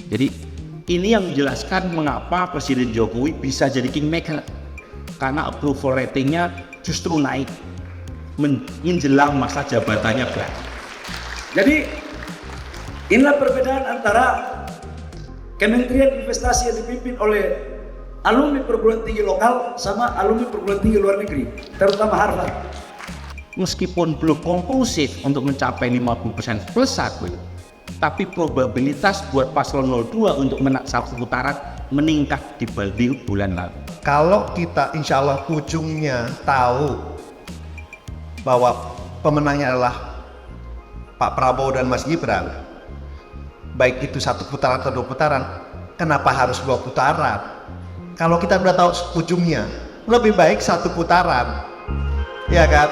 Jadi ini yang menjelaskan mengapa Presiden Jokowi bisa jadi kingmaker. Karena approval ratingnya justru naik menjelang masa jabatannya berakhir. Jadi inilah perbedaan antara Kementerian Investasi yang dipimpin oleh alumni perguruan tinggi lokal sama alumni perguruan tinggi luar negeri, terutama Harvard. Meskipun belum konklusif untuk mencapai 50% plus 1, tapi probabilitas buat paslon 02 untuk menang satu putaran meningkat dibanding bulan lalu. Kalau kita insya Allah ujungnya tahu bahwa pemenangnya adalah Pak Prabowo dan Mas Gibran, baik itu satu putaran atau dua putaran, kenapa harus dua putaran? Kalau kita udah tahu ujungnya, lebih baik satu putaran, ya kan?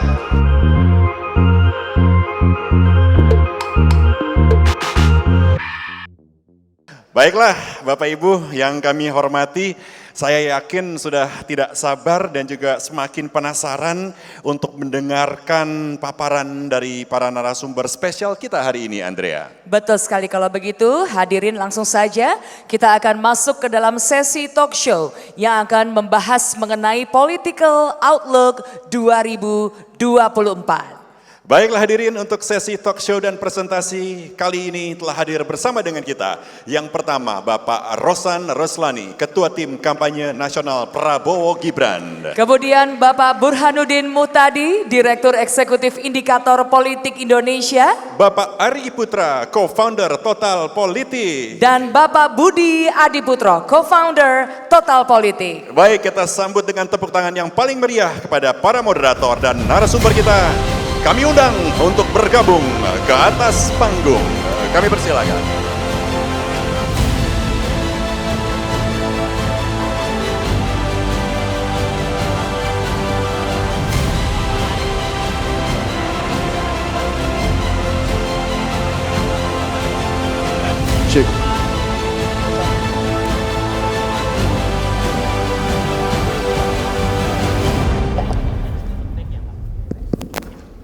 Baiklah Bapak Ibu yang kami hormati, saya yakin sudah tidak sabar dan juga semakin penasaran untuk mendengarkan paparan dari para narasumber spesial kita hari ini, Andrea. Betul sekali, kalau begitu hadirin langsung saja kita akan masuk ke dalam sesi talk show yang akan membahas mengenai political outlook 2024. Baiklah hadirin, untuk sesi talk show dan presentasi kali ini telah hadir bersama dengan kita. Yang pertama Bapak Rosan Roslani, Ketua Tim Kampanye Nasional Prabowo Gibran. Kemudian Bapak Burhanuddin Muhtadi, Direktur Eksekutif Indikator Politik Indonesia. Bapak Ari Putra, Co-founder Total Politik. Dan Bapak Budi Adiputro, Co-founder Total Politik. Baik, kita sambut dengan tepuk tangan yang paling meriah kepada para moderator dan narasumber kita. Kami undang untuk bergabung ke atas panggung. Kami persilakan. Cek.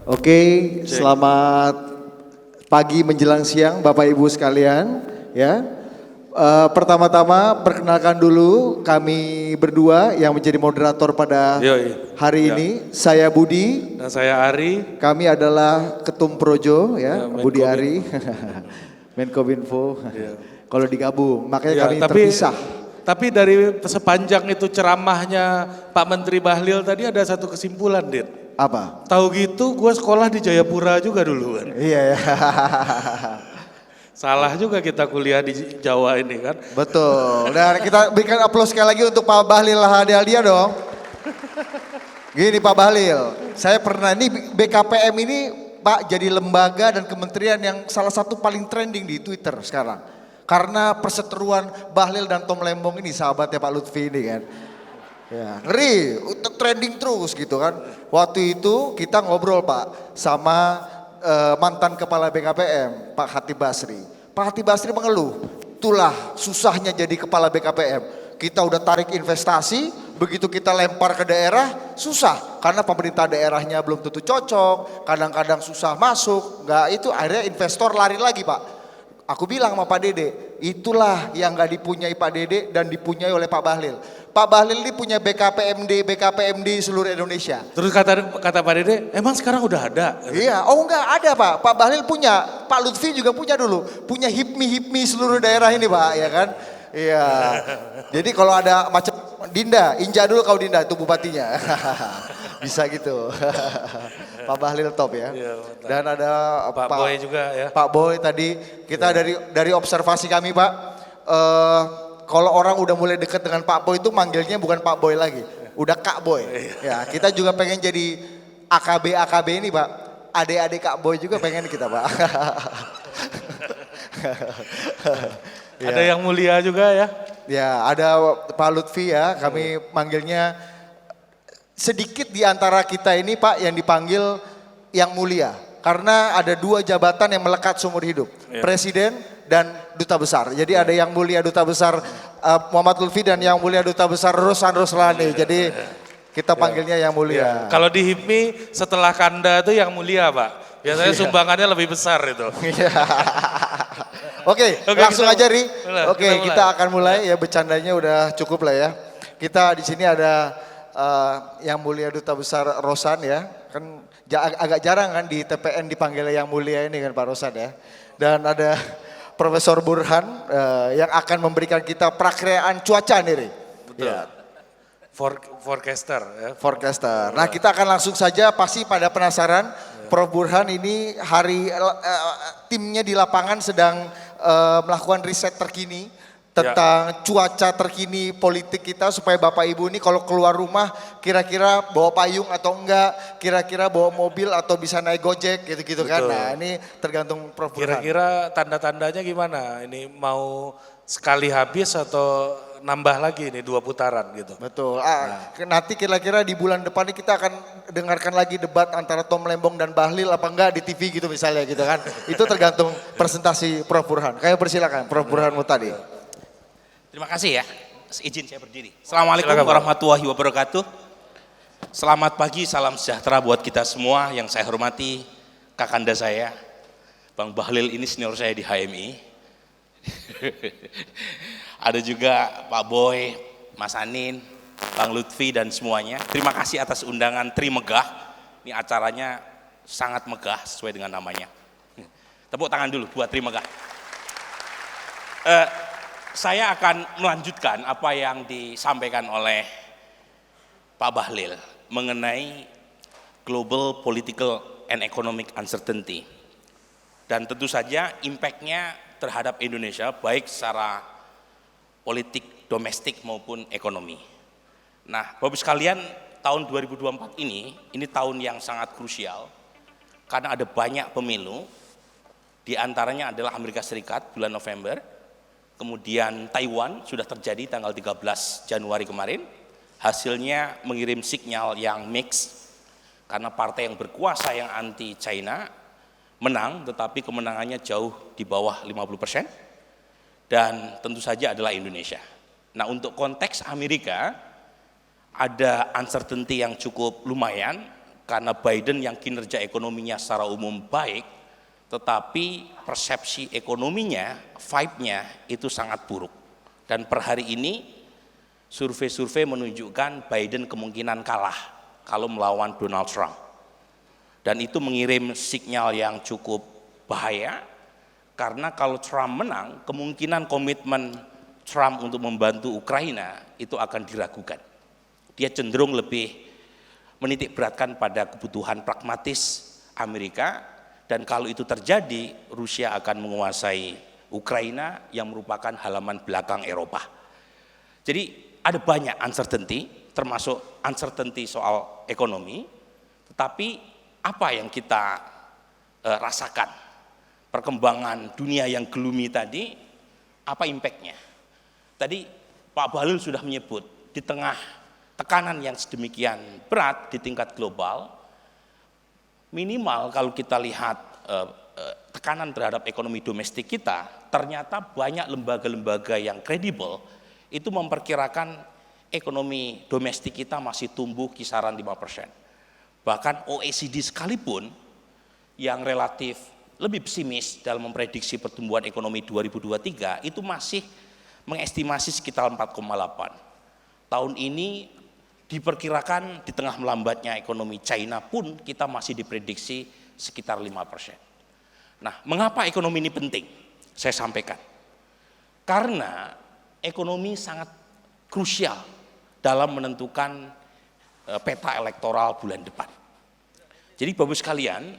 Oke, selamat pagi menjelang siang Bapak Ibu sekalian ya. Pertama-tama perkenalkan dulu kami berdua yang menjadi moderator pada hari ini. Saya Budi Dan saya Ari. Kami adalah Ketum Projo ya, Budi Ari. Menkominfo. Kalau digabung, makanya kami terpisah. Tapi dari sepanjang itu ceramahnya Pak Menteri Bahlil tadi ada satu kesimpulan, Dit. Apa? Tahu gitu gue sekolah di Jayapura juga dulu kan. Iya ya. Salah juga kita kuliah di Jawa ini kan. Betul. Dan kita berikan aplaus sekali lagi untuk Pak Bahlil Lahadalia dong. Gini Pak Bahlil, saya pernah ini BKPM ini Pak jadi lembaga dan kementerian yang salah satu paling trending di Twitter sekarang. Karena perseteruan Bahlil dan Tom Lembong ini, sahabatnya Pak Lutfi ini kan. Ya, ngeri, untuk trending terus gitu kan. Waktu itu kita ngobrol Pak sama mantan kepala BKPM, Pak Khatib Basri. Pak Khatib Basri mengeluh, itulah susahnya jadi kepala BKPM. Kita udah tarik investasi, begitu kita lempar ke daerah susah. Karena pemerintah daerahnya belum tentu cocok, kadang-kadang susah masuk. Enggak, itu akhirnya investor lari lagi Pak. Aku bilang sama Pak Dede, itulah yang gak dipunyai Pak Dede dan dipunyai oleh Pak Bahlil. Pak Bahlil ini punya BKPMD seluruh Indonesia. Terus kata Pak Dede, emang sekarang udah ada? Iya, oh enggak ada Pak. Pak Bahlil punya, Pak Lutfi juga punya dulu. Punya HIPMI seluruh daerah ini Pak, ya kan? Iya. Jadi kalau ada macam Dinda, injak dulu kau Dinda, itu bupatinya. Bisa gitu. Pak Bahlil top ya. Dan ada Pak Boy juga ya. Pak Boy tadi, kita dari observasi kami Pak, kalau orang udah mulai dekat dengan Pak Boy itu manggilnya bukan Pak Boy lagi, udah Kak Boy. Ya, kita juga pengen jadi AKB ini Pak, adik-adik Kak Boy juga pengen kita Pak. Ada yang mulia juga ya. Ya, ada Pak Lutfi ya, kami manggilnya sedikit di antara kita ini Pak yang dipanggil yang mulia. Karena ada dua jabatan yang melekat seumur hidup, Presiden dan Duta Besar. Jadi ada yang mulia Duta Besar Muhammad Lutfi dan yang mulia Duta Besar Rosan Roslani. Jadi kita panggilnya yang mulia. Kalau di HIPMI setelah Kanda itu yang mulia Pak. Biasanya sumbangannya lebih besar itu. Oke, Oke, langsung kita- aja Ri. Boleh, Oke, kita mulai. kita akan mulai ya, bercandanya udah cukup lah ya. Kita di sini ada Yang Mulia Duta Besar Rosan ya. Kan agak jarang kan di TPN dipanggil Yang Mulia ini kan Pak Rosan ya. Dan ada Profesor Burhan yang akan memberikan kita prakiraan cuaca nih Ri. Betul. Ya, Forecaster ya. forecaster. Nah, kita akan langsung saja, pasti pada penasaran Prof Burhan ini timnya di lapangan sedang melakukan riset terkini tentang cuaca terkini politik kita, supaya Bapak Ibu ini kalau keluar rumah kira-kira bawa payung atau enggak, kira-kira bawa mobil atau bisa naik Gojek gitu-gitu kan. Betul. Nah, ini tergantung Prof Burhan. Kira-kira tanda-tandanya gimana? Ini mau sekali habis atau nambah lagi ini 2 putaran gitu? Betul. Nanti kira-kira di bulan depan ini kita akan dengarkan lagi debat antara Tom Lembong dan Bahlil apa enggak di TV gitu misalnya gitu kan. Itu tergantung presentasi Prof Burhan. Kayak persilakan Prof Burhanmu tadi. Terima kasih ya. Izin saya berdiri. Assalamualaikum Silakan, Pak. warahmatullahi wabarakatuh. Selamat pagi, salam sejahtera buat kita semua yang saya hormati. Kakanda saya, Bang Bahlil ini senior saya di HMI. Ada juga Pak Boy, Mas Anin, Bang Lutfi dan semuanya. Terima kasih atas undangan Tri Megah. Ini acaranya sangat megah sesuai dengan namanya. Tepuk tangan dulu buat Tri Megah. Saya akan melanjutkan apa yang disampaikan oleh Pak Bahlil mengenai global political and economic uncertainty. Dan tentu saja impact-nya terhadap Indonesia baik secara politik domestik maupun ekonomi. Nah, Bapak sekalian, tahun 2024 ini tahun yang sangat krusial karena ada banyak pemilu, di antaranya adalah Amerika Serikat bulan November, kemudian Taiwan sudah terjadi tanggal 13 Januari kemarin, hasilnya mengirim sinyal yang mix karena partai yang berkuasa yang anti China menang, tetapi kemenangannya jauh di bawah 50%. Dan tentu saja adalah Indonesia. Nah, untuk konteks Amerika ada uncertainty yang cukup lumayan karena Biden yang kinerja ekonominya secara umum baik, tetapi persepsi ekonominya, vibe-nya itu sangat buruk. Dan per hari ini survei-survei menunjukkan Biden kemungkinan kalah kalau melawan Donald Trump. Dan itu mengirim sinyal yang cukup bahaya. Karena kalau Trump menang, kemungkinan komitmen Trump untuk membantu Ukraina itu akan diragukan. Dia cenderung lebih menitik beratkan pada kebutuhan pragmatis Amerika, dan kalau itu terjadi, Rusia akan menguasai Ukraina yang merupakan halaman belakang Eropa. Jadi ada banyak uncertainty, termasuk uncertainty soal ekonomi, tetapi apa yang kita rasakan? Perkembangan dunia yang gloomy tadi, apa impact-nya? Tadi Pak Bahlil sudah menyebut, di tengah tekanan yang sedemikian berat di tingkat global, minimal kalau kita lihat tekanan terhadap ekonomi domestik kita, ternyata banyak lembaga-lembaga yang kredibel itu memperkirakan ekonomi domestik kita masih tumbuh kisaran 5%. Bahkan OECD sekalipun yang relatif lebih pesimis dalam memprediksi pertumbuhan ekonomi 2023 itu masih mengestimasi sekitar 4,8. Tahun ini diperkirakan di tengah melambatnya ekonomi China pun kita masih diprediksi sekitar 5%. Nah, mengapa ekonomi ini penting? Saya sampaikan. Karena ekonomi sangat krusial dalam menentukan peta elektoral bulan depan. Jadi Bapak sekalian,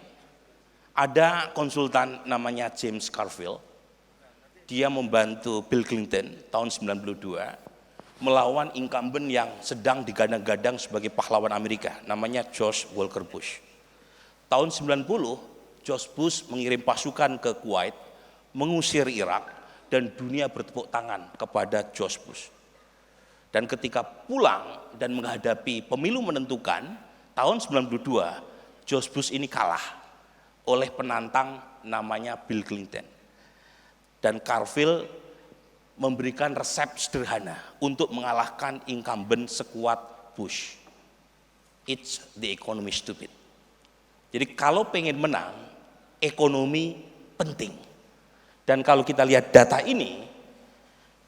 ada konsultan namanya James Carville, dia membantu Bill Clinton tahun 92 melawan incumbent yang sedang digadang-gadang sebagai pahlawan Amerika, namanya George Walker Bush. Tahun 90, George Bush mengirim pasukan ke Kuwait, mengusir Irak, dan dunia bertepuk tangan kepada George Bush. Dan ketika pulang dan menghadapi pemilu menentukan, tahun 92, George Bush ini kalah oleh penantang namanya Bill Clinton. Dan Carville memberikan resep sederhana untuk mengalahkan incumbent sekuat Bush. It's the economy stupid. Jadi kalau pengen menang, ekonomi penting. Dan kalau kita lihat data ini,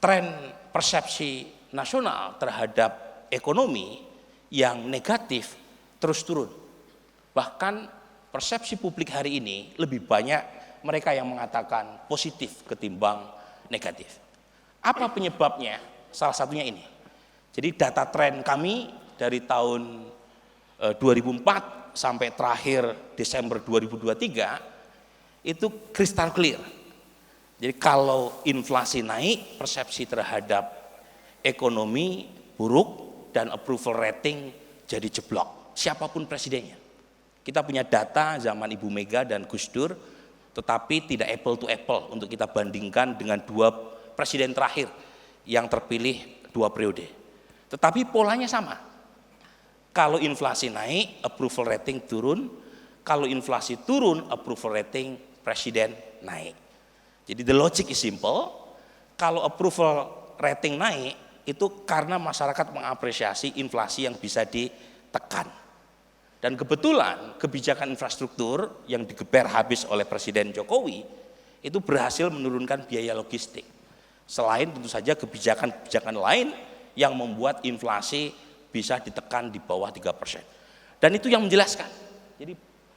tren persepsi nasional terhadap ekonomi yang negatif terus turun. Bahkan persepsi publik hari ini lebih banyak mereka yang mengatakan positif ketimbang negatif. Apa penyebabnya? Salah satunya ini. Jadi data tren kami dari tahun 2004 sampai terakhir Desember 2023 itu kristal clear. Jadi kalau inflasi naik, persepsi terhadap ekonomi buruk dan approval rating jadi jeblok. Siapapun presidennya. Kita punya data zaman Ibu Mega dan Gus Dur, tetapi tidak apple to apple untuk kita bandingkan dengan dua presiden terakhir yang terpilih 2 periode. Tetapi polanya sama. Kalau inflasi naik, approval rating turun. Kalau inflasi turun, approval rating presiden naik. Jadi the logic is simple. Kalau approval rating naik, itu karena masyarakat mengapresiasi inflasi yang bisa ditekan. Dan kebetulan kebijakan infrastruktur yang digeber habis oleh Presiden Jokowi itu berhasil menurunkan biaya logistik. Selain tentu saja kebijakan-kebijakan lain yang membuat inflasi bisa ditekan di bawah 3%. Dan itu yang menjelaskan. Jadi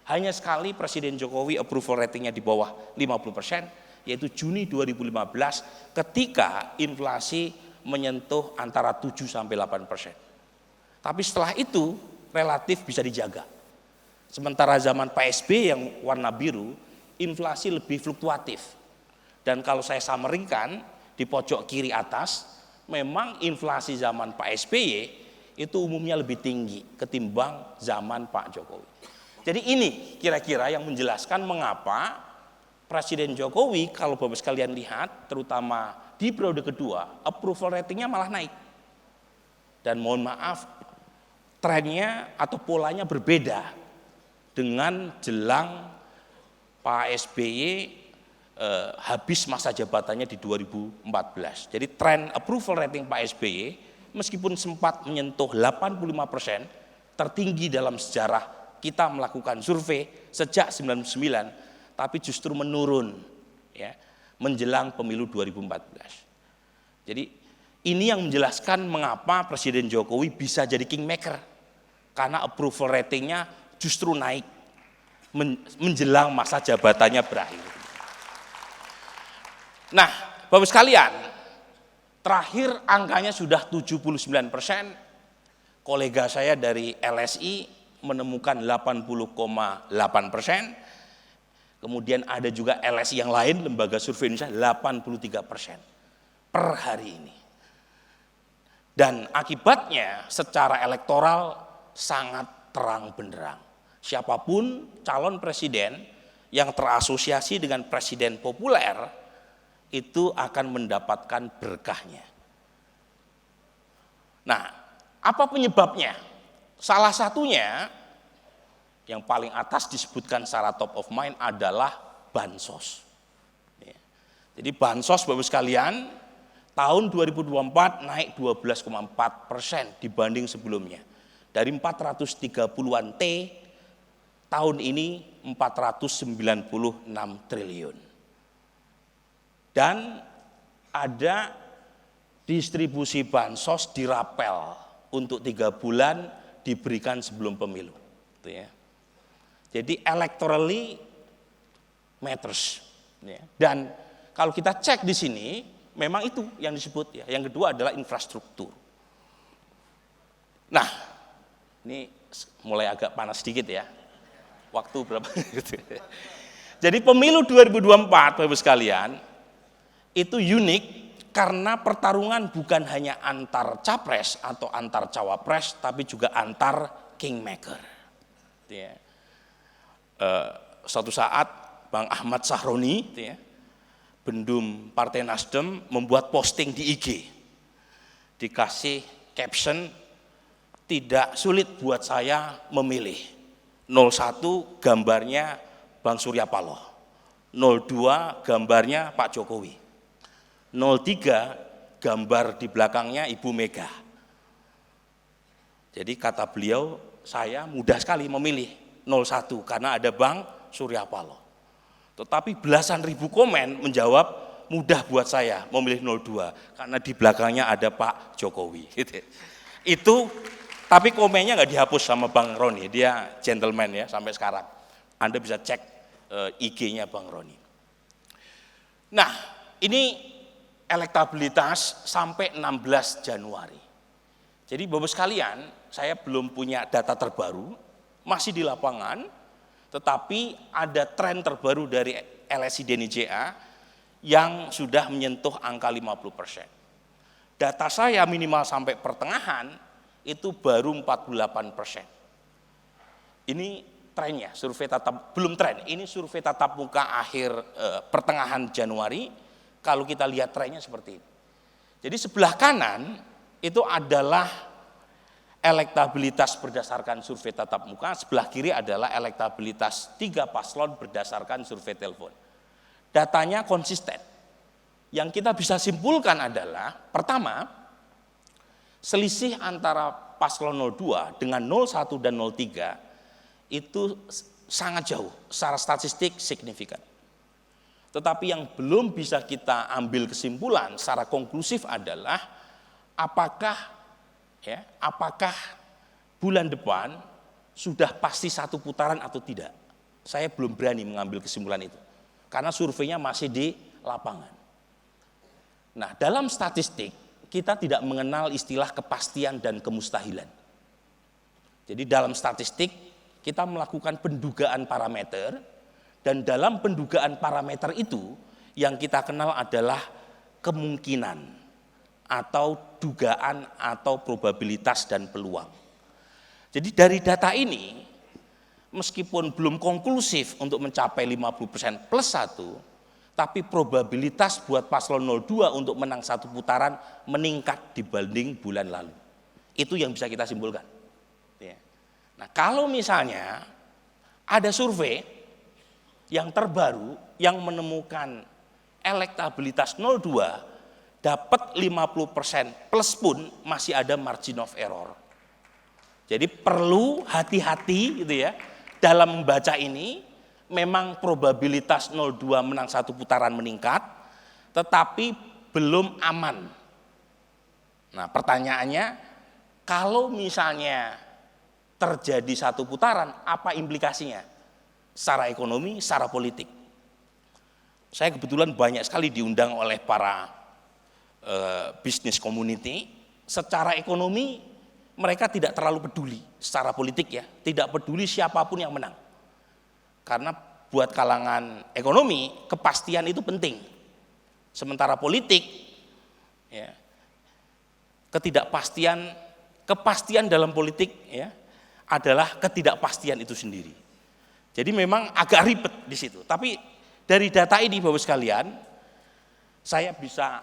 hanya sekali Presiden Jokowi approval ratingnya di bawah 50%, yaitu Juni 2015 ketika inflasi menyentuh antara 7-8%. Tapi setelah itu relatif bisa dijaga. Sementara zaman Pak SBY yang warna biru, inflasi lebih fluktuatif. Dan kalau saya summary-kan di pojok kiri atas, memang inflasi zaman Pak SBY itu umumnya lebih tinggi ketimbang zaman Pak Jokowi. Jadi ini kira-kira yang menjelaskan mengapa Presiden Jokowi kalau Bapak sekalian lihat terutama di periode kedua approval ratingnya malah naik. Dan mohon maaf trennya atau polanya berbeda dengan jelang Pak SBY habis masa jabatannya di 2014. Jadi tren approval rating Pak SBY meskipun sempat menyentuh 85%, tertinggi dalam sejarah kita melakukan survei sejak 99, tapi justru menurun ya menjelang pemilu 2014. Jadi ini yang menjelaskan mengapa Presiden Jokowi bisa jadi kingmaker, karena approval ratingnya justru naik menjelang masa jabatannya berakhir. Nah, Bapak sekalian, terakhir angkanya sudah 79%, kolega saya dari LSI menemukan 80,8%, kemudian ada juga LSI yang lain, lembaga survei Indonesia 83% per hari ini. Dan akibatnya secara elektoral sangat terang benderang. Siapapun calon presiden yang terasosiasi dengan presiden populer itu akan mendapatkan berkahnya. Nah, apa penyebabnya? Salah satunya yang paling atas disebutkan secara top of mind adalah bansos. Jadi bansos Bapak sekalian tahun 2024 naik 12,4% dibanding sebelumnya. Dari 430-an T, tahun ini 496 triliun. Dan ada distribusi bansos dirapel untuk 3 bulan diberikan sebelum pemilu. Gitu ya. Jadi electorally matters. Ya. Dan kalau kita cek di sini, memang itu yang disebut ya. Yang kedua adalah infrastruktur. Nah, ini mulai agak panas sedikit ya. Waktu berapa? Jadi pemilu 2024 Bapak sekalian itu unik karena pertarungan bukan hanya antar capres atau antar cawapres, tapi juga antar kingmaker. Ya. Suatu saat Bang Ahmad Sahroni, ya, bendum Partai Nasdem membuat posting di IG, dikasih caption, tidak sulit buat saya memilih. 01 gambarnya Bang Surya Paloh, 02 gambarnya Pak Jokowi, 03 gambar di belakangnya Ibu Mega. Jadi kata beliau, saya mudah sekali memilih 01 karena ada Bang Surya Paloh. Tetapi belasan ribu komen menjawab mudah buat saya memilih 02 karena di belakangnya ada Pak Jokowi. Gitu. Itu tapi komennya nggak dihapus sama Bang Roni, dia gentleman ya sampai sekarang. Anda bisa cek IG-nya Bang Roni. Nah, ini elektabilitas sampai 16 Januari. Jadi Bapak sekalian, saya belum punya data terbaru, masih di lapangan, tetapi ada tren terbaru dari LSI DNIJA yang sudah menyentuh angka 50%. Data saya minimal sampai pertengahan itu baru 48%. Ini trennya, survei tatap, belum tren, ini survei tatap muka akhir pertengahan Januari, kalau kita lihat trennya seperti ini. Jadi sebelah kanan itu adalah elektabilitas berdasarkan survei tatap muka, sebelah kiri adalah elektabilitas 3 paslon berdasarkan survei telepon. Datanya konsisten. Yang kita bisa simpulkan adalah, pertama, selisih antara paslon 02 dengan 01 dan 03 itu sangat jauh, secara statistik signifikan. Tetapi yang belum bisa kita ambil kesimpulan secara konklusif adalah apakah bulan depan sudah pasti satu putaran atau tidak. Saya belum berani mengambil kesimpulan itu karena surveinya masih di lapangan. Nah, dalam statistik kita tidak mengenal istilah kepastian dan kemustahilan. Jadi dalam statistik kita melakukan pendugaan parameter, dan dalam pendugaan parameter itu yang kita kenal adalah kemungkinan atau dugaan atau probabilitas dan peluang. Jadi dari data ini meskipun belum konklusif untuk mencapai 50% plus 1, tapi probabilitas buat paslon 02 untuk menang satu putaran meningkat dibanding bulan lalu. Itu yang bisa kita simpulkan. Nah, kalau misalnya ada survei yang terbaru yang menemukan elektabilitas 02 dapat 50% plus pun masih ada margin of error. Jadi perlu hati-hati gitu ya dalam membaca ini. Memang probabilitas 02 menang satu putaran meningkat, tetapi belum aman. Nah, pertanyaannya, kalau misalnya terjadi satu putaran, apa implikasinya? Secara ekonomi, secara politik. Saya kebetulan banyak sekali diundang oleh para bisnis community. Secara ekonomi, mereka tidak terlalu peduli secara politik ya, tidak peduli siapapun yang menang. Karena buat kalangan ekonomi, kepastian itu penting. Sementara politik, ya, kepastian dalam politik ya, adalah ketidakpastian itu sendiri. Jadi memang agak ribet di situ. Tapi dari data ini Bapak sekalian, saya bisa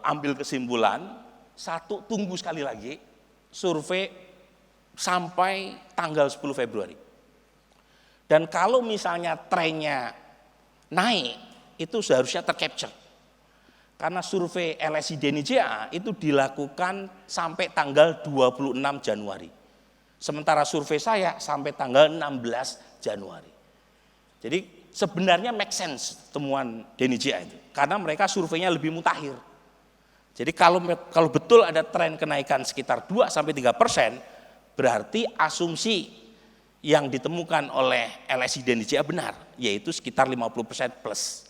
ambil kesimpulan, satu, tunggu sekali lagi survei sampai tanggal 10 Februari. Dan kalau misalnya trennya naik, itu seharusnya tercapture. Karena survei LSI DNIJA itu dilakukan sampai tanggal 26 Januari. Sementara survei saya sampai tanggal 16 Januari. Jadi sebenarnya make sense temuan DNIJA itu. Karena mereka surveinya lebih mutakhir. Jadi kalau betul ada tren kenaikan sekitar 2-3%, berarti asumsi yang ditemukan oleh LSI DNIJA benar, yaitu sekitar 50% plus.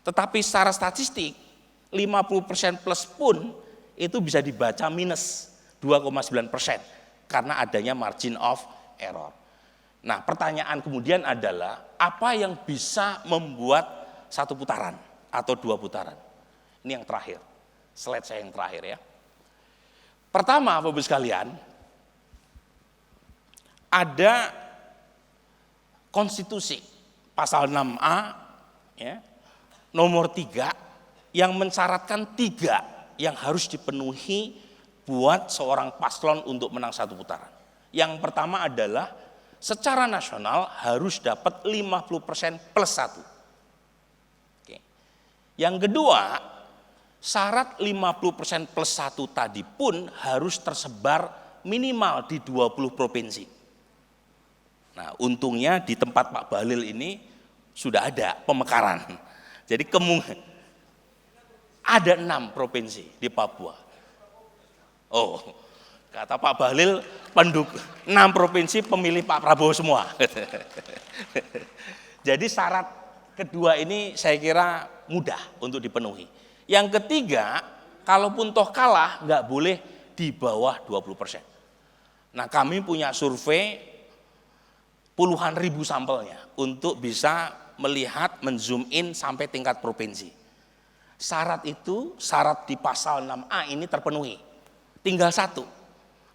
Tetapi secara statistik, 50% plus pun itu bisa dibaca minus 2,9% karena adanya margin of error. Nah, pertanyaan kemudian adalah apa yang bisa membuat satu putaran atau dua putaran? Ini yang terakhir, slide saya yang terakhir ya. Pertama, Bapak sekalian, ada konstitusi pasal 6A ya, nomor 3 yang mensyaratkan 3 yang harus dipenuhi buat seorang paslon untuk menang satu putaran. Yang pertama adalah secara nasional harus dapat 50% plus 1. Oke. Yang kedua, syarat 50% plus 1 tadi pun harus tersebar minimal di 20 provinsi. Nah, untungnya di tempat Pak Bahlil ini sudah ada pemekaran. Jadi ada 6 provinsi di Papua. Oh, kata Pak Bahlil, 6 provinsi pemilih Pak Prabowo semua. Jadi syarat kedua ini saya kira mudah untuk dipenuhi. Yang ketiga, kalaupun toh kalah, nggak boleh di bawah 20%. Nah, kami punya survei puluhan ribu sampelnya untuk bisa melihat, menzoom in sampai tingkat provinsi. Syarat di pasal 6A ini terpenuhi. Tinggal satu,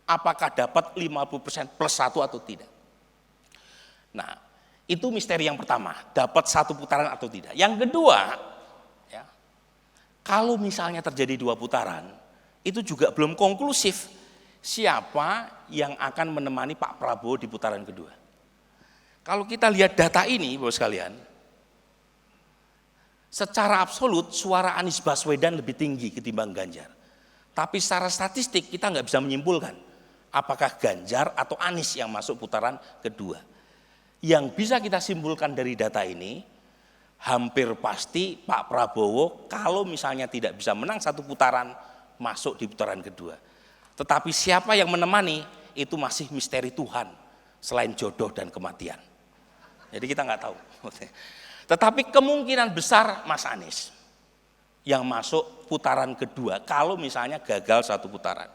apakah dapat 50% plus 1 atau tidak. Nah, itu misteri yang pertama, dapat 1 putaran atau tidak. Yang kedua, ya, kalau misalnya terjadi 2 putaran, itu juga belum konklusif siapa yang akan menemani Pak Prabowo di putaran kedua. Kalau kita lihat data ini, Bapak sekalian, secara absolut suara Anies Baswedan lebih tinggi ketimbang Ganjar. Tapi secara statistik kita nggak bisa menyimpulkan apakah Ganjar atau Anies yang masuk putaran kedua. Yang bisa kita simpulkan dari data ini, hampir pasti Pak Prabowo kalau misalnya tidak bisa menang 1 putaran, masuk di putaran kedua. Tetapi siapa yang menemani, itu masih misteri Tuhan, selain jodoh dan kematian. Jadi kita nggak tahu. Tetapi kemungkinan besar Mas Anies yang masuk putaran kedua kalau misalnya gagal 1 putaran.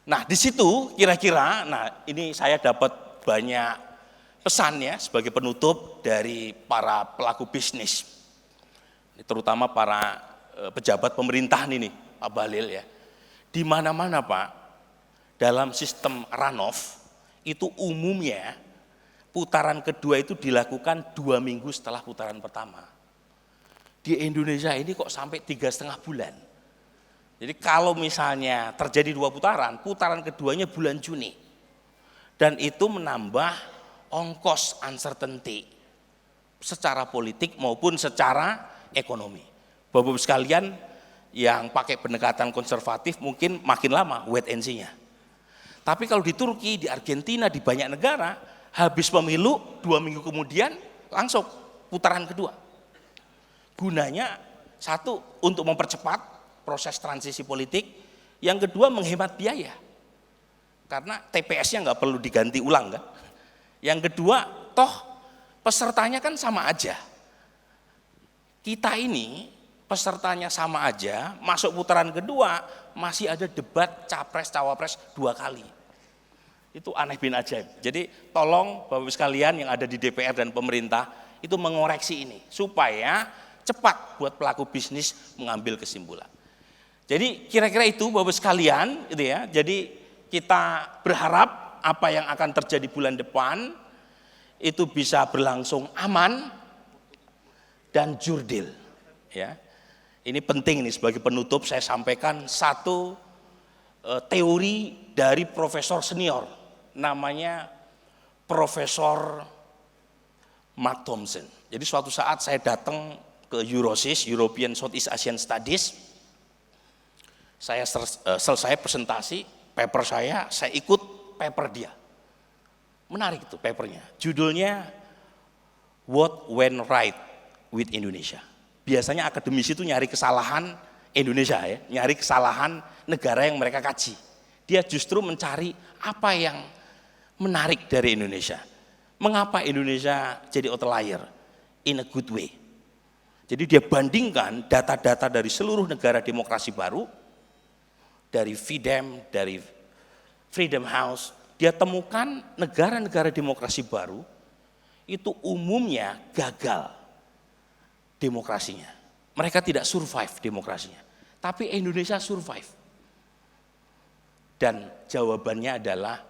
Nah, di situ kira-kira, nah ini saya dapat banyak pesan ya sebagai penutup dari para pelaku bisnis. Terutama para pejabat pemerintahan ini, Pak Bahlil ya. Di mana-mana Pak, dalam sistem runoff itu umumnya putaran kedua itu dilakukan 2 minggu setelah putaran pertama. Di Indonesia ini kok sampai 3,5 bulan. Jadi kalau misalnya terjadi 2 putaran, putaran keduanya bulan Juni. Dan itu menambah ongkos uncertainty secara politik maupun secara ekonomi. Bapak-Bapak sekalian yang pakai pendekatan konservatif mungkin makin lama wait and see-nya. Tapi kalau di Turki, di Argentina, di banyak negara, habis pemilu 2 minggu kemudian langsung putaran kedua. Gunanya satu, untuk mempercepat proses transisi politik. Yang kedua, menghemat biaya. Karena TPS-nya nggak perlu diganti ulang kan. Yang kedua, toh pesertanya kan sama aja. Kita ini pesertanya sama aja, masuk putaran kedua masih ada debat capres-cawapres 2 kali. Itu aneh bin ajaib. Jadi tolong Bapak sekalian yang ada di DPR dan pemerintah itu mengoreksi ini supaya cepat buat pelaku bisnis mengambil kesimpulan. Jadi kira-kira itu Bapak sekalian gitu ya. Jadi kita berharap apa yang akan terjadi bulan depan itu bisa berlangsung aman dan jurdil ya. Ini penting nih sebagai penutup saya sampaikan satu teori dari profesor senior namanya Profesor Mark Thompson. Jadi suatu saat saya datang ke Eurosis, European Southeast Asian Studies. Saya selesai presentasi paper saya ikut paper dia. Menarik itu papernya. Judulnya What Went Right with Indonesia. Biasanya akademisi itu nyari kesalahan Indonesia ya, nyari kesalahan negara yang mereka kaji. Dia justru mencari apa yang menarik dari Indonesia. Mengapa Indonesia jadi outlier in a good way. Jadi dia bandingkan data-data dari seluruh negara demokrasi baru, dari FIDEM, dari Freedom House, dia temukan negara-negara demokrasi baru itu umumnya gagal demokrasinya. Mereka tidak survive demokrasinya. Tapi Indonesia survive. Dan jawabannya adalah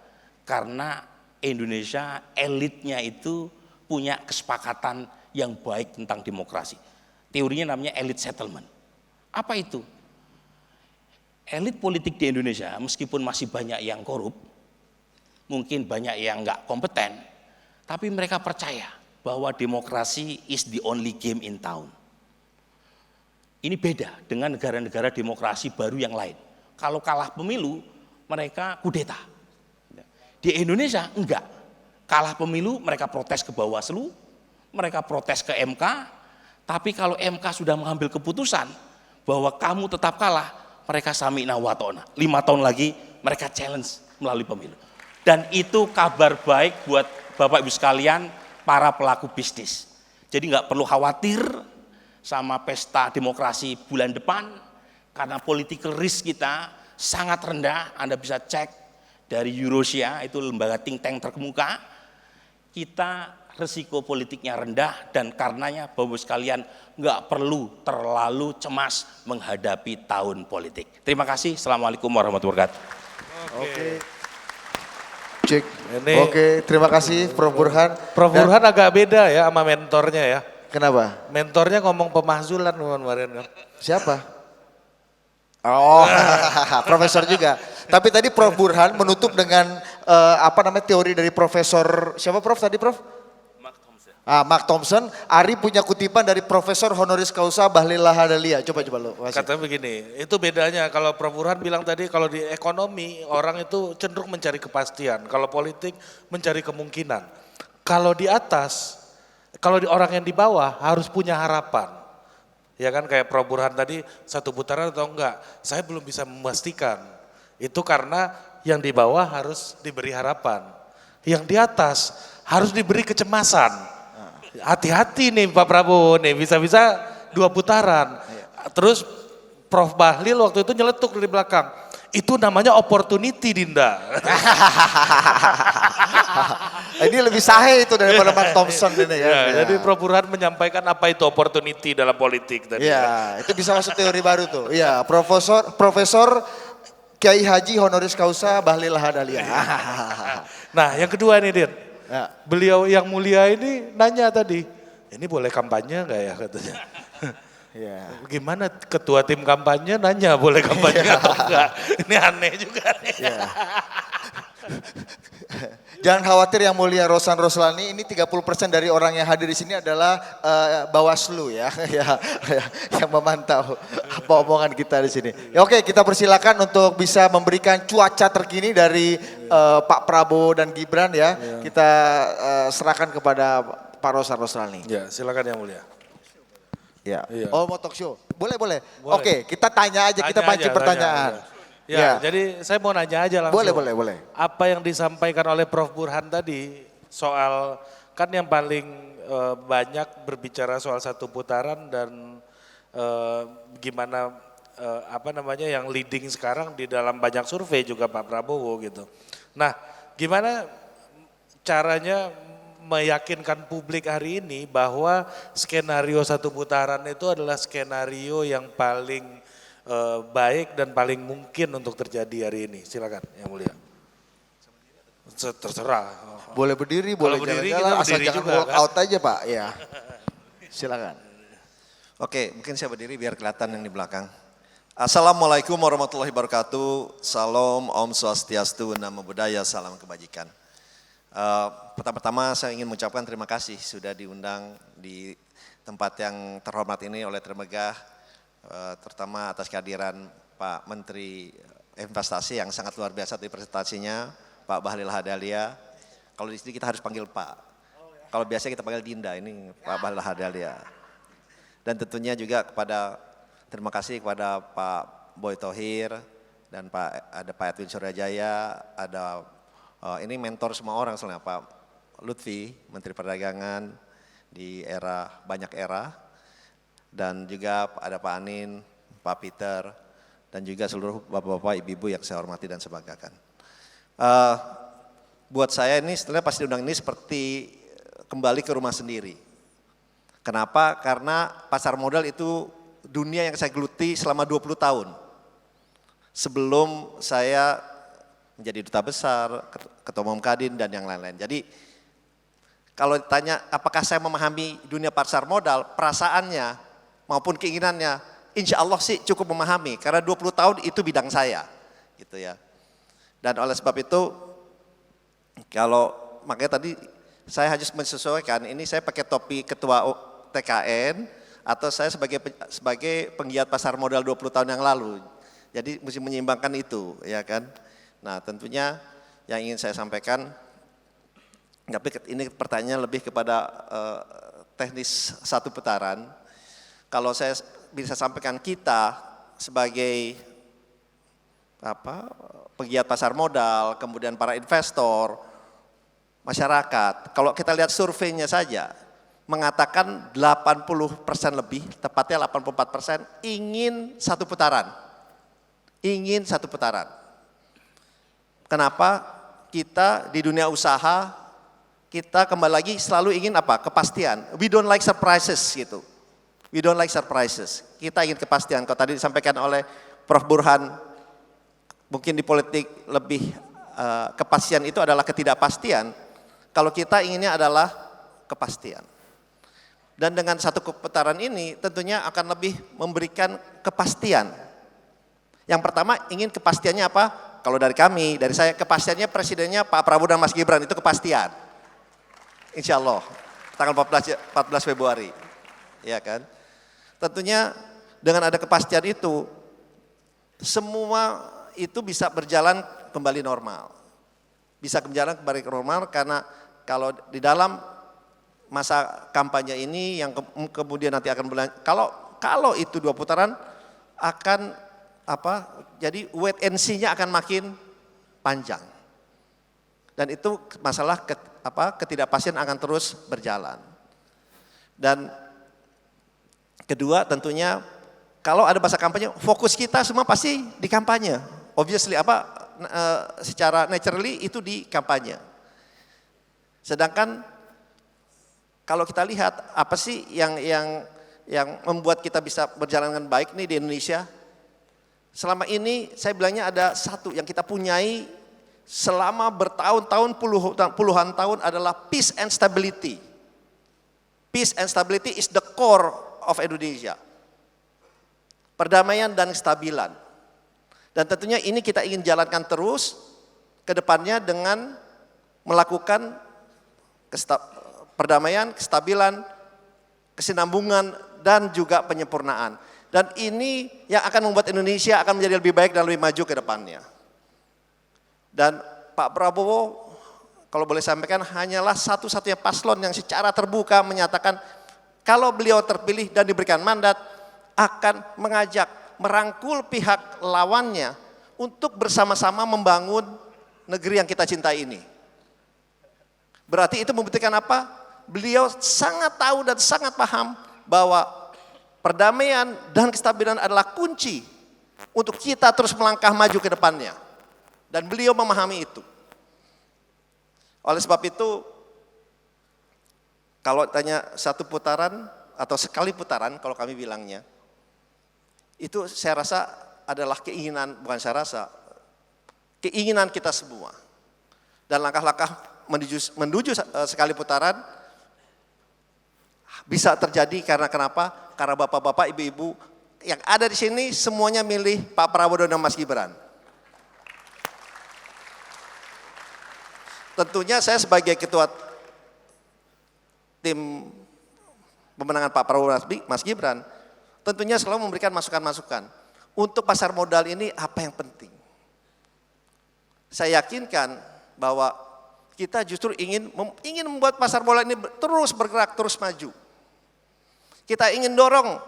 karena Indonesia elitnya itu punya kesepakatan yang baik tentang demokrasi. Teorinya namanya elite settlement. Apa itu? Elit politik di Indonesia meskipun masih banyak yang korup, mungkin banyak yang nggak kompeten, tapi mereka percaya bahwa demokrasi is the only game in town. Ini beda dengan negara-negara demokrasi baru yang lain. Kalau kalah pemilu, mereka kudeta. Di Indonesia enggak. Kalah pemilu, mereka protes ke Bawaslu, mereka protes ke MK, tapi kalau MK sudah mengambil keputusan bahwa kamu tetap kalah, mereka sami'na wa ta'na. 5 tahun lagi mereka challenge melalui pemilu. Dan itu kabar baik buat Bapak Ibu sekalian, para pelaku bisnis. Jadi nggak perlu khawatir sama pesta demokrasi bulan depan, karena political risk kita sangat rendah. Anda bisa cek dari Eurasia, itu lembaga think tank terkemuka. Kita resiko politiknya rendah, dan karenanya Bapak Ibu sekalian nggak perlu terlalu cemas menghadapi tahun politik. Terima kasih. Assalamualaikum warahmatullahi wabarakatuh. Oke. Cek. Ini- Oke, terima kasih Prof. Burhan. Prof. Burhan agak beda ya sama mentornya ya. Kenapa? Mentornya ngomong pemahzulan kemarin. Siapa? Oh, profesor juga. Tapi tadi Prof. Burhan menutup dengan teori dari Profesor siapa Prof tadi Prof? Mark Thompson. Ari punya kutipan dari Profesor Honoris Causa Bahlil Lahadalia. Coba lo. Katanya begini, itu bedanya kalau Prof. Burhan bilang tadi kalau di ekonomi orang itu cenderung mencari kepastian, kalau politik mencari kemungkinan. Kalau di atas, kalau di orang yang di bawah harus punya harapan. Ya kan kayak Prof. Burhan tadi 1 putaran atau enggak, saya belum bisa memastikan. Itu karena yang di bawah harus diberi harapan. Yang di atas harus diberi kecemasan. Hati-hati nih Pak Prabowo nih, bisa-bisa 2 putaran. Terus Prof. Bahlil waktu itu nyeletuk dari belakang. Itu namanya opportunity, Dinda. Ini lebih sahe itu daripada Mark Thompson ini ya. Ya, jadi Prof. Burhan menyampaikan apa itu opportunity dalam politik tadi. Iya, itu bisa masuk teori baru tuh. Iya, Profesor Kiai Haji Honoris Causa Bahlil Lahadalia. Nah yang kedua nih Din. Ya. Beliau yang mulia ini nanya tadi, ini boleh kampanye nggak ya katanya. Iya. Gimana ketua tim kampanye nanya boleh kampanye atau enggak. Ini aneh juga nih. Iya. Jangan khawatir yang mulia Rosan Roslani, ini 30% dari orang yang hadir di sini adalah Bawaslu ya, yang memantau apa omongan kita di sini. Ya, oke, kita persilakan untuk bisa memberikan cuaca terkini dari Pak Prabowo dan Gibran ya. Kita serahkan kepada Pak Rosan Roslani. Ya silakan yang mulia. Ya. Iya. Oh mau talk show? Boleh. Oke, kita tanya aja, kita Tanya pancing aja, pertanyaan. tanya. Ya, jadi saya mau nanya aja langsung. Boleh. Apa yang disampaikan oleh Prof. Burhan tadi soal, kan yang paling banyak berbicara soal 1 putaran dan gimana yang leading sekarang di dalam banyak survei juga Pak Prabowo gitu. Nah, gimana caranya meyakinkan publik hari ini bahwa skenario 1 putaran itu adalah skenario yang paling baik dan paling mungkin untuk terjadi hari ini. Silakan yang mulia. Terserah. Boleh berdiri, Kalau boleh berdiri, jalan-jalan, kita asal berdiri jangan juga, walk kan? out aja Pak. Ya, silakan. Oke, mungkin saya berdiri biar kelihatan yang di belakang. Assalamualaikum warahmatullahi wabarakatuh. Salam, Om Swastiastu, Namo Buddhaya, salam kebajikan. Pertama-tama saya ingin mengucapkan terima kasih sudah diundang di tempat yang terhormat ini oleh Termegah, terutama atas kehadiran Pak Menteri Investasi yang sangat luar biasa di presentasinya, Pak Bahlil Lahadalia. Kalau di sini kita harus panggil Pak. Kalau biasa kita panggil Dinda, ini Pak Bahlil Lahadalia. Dan tentunya juga terima kasih kepada Pak Boy Thohir dan ada Pak Edwin Suryajaya, ada ini mentor semua orang soalnya Pak Lutfi, Menteri Perdagangan di banyak era. Dan juga ada Pak Anin, Pak Peter, dan juga seluruh bapak-bapak, ibu-ibu yang saya hormati dan sebanggakan. Buat saya ini sebenarnya pas diundang ini seperti kembali ke rumah sendiri. Kenapa? Karena pasar modal itu dunia yang saya geluti selama 20 tahun. Sebelum saya menjadi duta besar, ketua umum Kadin, dan yang lain-lain. Jadi kalau ditanya apakah saya memahami dunia pasar modal, perasaannya maupun keinginannya, insya Allah sih cukup memahami karena 20 tahun itu bidang saya, gitu ya. Dan oleh sebab itu, makanya tadi saya harus menyesuaikan, ini saya pakai topi ketua TKN atau saya sebagai penggiat pasar modal 20 tahun yang lalu. Jadi mesti menyeimbangkan itu, ya kan. Nah tentunya yang ingin saya sampaikan, tapi ini pertanyaan lebih kepada teknis satu putaran. Kalau saya bisa sampaikan, kita sebagai pegiat pasar modal, kemudian para investor, masyarakat, kalau kita lihat surveinya saja, mengatakan 80% lebih, tepatnya 84% ingin satu putaran. Ingin satu putaran. Kenapa? Kita di dunia usaha, kita kembali lagi selalu ingin apa? Kepastian. We don't like surprises gitu. We don't like surprises. Kita ingin kepastian. Kalau tadi disampaikan oleh Prof. Burhan, mungkin di politik lebih kepastian itu adalah ketidakpastian. Kalau kita inginnya adalah kepastian. Dan dengan satu putaran ini tentunya akan lebih memberikan kepastian. Yang pertama ingin kepastiannya apa? Kalau dari kami, dari saya, kepastiannya presidennya Pak Prabowo dan Mas Gibran, itu kepastian. Insya Allah, tanggal 14 Februari. Ya kan? Tentunya dengan ada kepastian itu, semua itu bisa berjalan kembali normal. Bisa berjalan kembali normal karena kalau di dalam masa kampanye ini yang kemudian nanti akan kalau itu 2 putaran akan jadi wait and see-nya akan makin panjang. Dan itu masalah ketidakpastian akan terus berjalan. Dan kedua tentunya kalau ada masa kampanye, fokus kita semua pasti di kampanye. Obviously secara naturally itu di kampanye. Sedangkan kalau kita lihat apa sih yang membuat kita bisa berjalan dengan baik nih di Indonesia? Selama ini saya bilangnya ada satu yang kita punyai selama bertahun-tahun, puluhan tahun adalah peace and stability. Peace and stability is the core of Indonesia. Perdamaian dan kestabilan. Dan tentunya ini kita ingin jalankan terus ke depannya dengan melakukan perdamaian, kestabilan, kesinambungan, dan juga penyempurnaan. Dan ini yang akan membuat Indonesia akan menjadi lebih baik dan lebih maju ke depannya. Dan Pak Prabowo, kalau boleh sampaikan, hanyalah satu-satunya paslon yang secara terbuka menyatakan kalau beliau terpilih dan diberikan mandat, akan mengajak, merangkul pihak lawannya untuk bersama-sama membangun negeri yang kita cintai ini. Berarti itu membuktikan apa? Beliau sangat tahu dan sangat paham bahwa perdamaian dan kestabilan adalah kunci untuk kita terus melangkah maju ke depannya. Dan beliau memahami itu. Oleh sebab itu, kalau tanya satu putaran atau sekali putaran, kalau kami bilangnya, itu saya rasa adalah keinginan, bukan saya rasa, keinginan kita semua. Dan langkah-langkah menuju sekali putaran bisa terjadi karena kenapa? Karena bapak-bapak, ibu-ibu yang ada di sini semuanya milih Pak Prabowo dan Mas Gibran. Tentunya saya sebagai ketua tim pemenangan Pak Prabowo dan Mas Gibran, tentunya selalu memberikan masukan-masukan. Untuk pasar modal ini apa yang penting? Saya yakinkan bahwa kita justru ingin membuat pasar modal ini terus bergerak, terus maju. Kita ingin dorong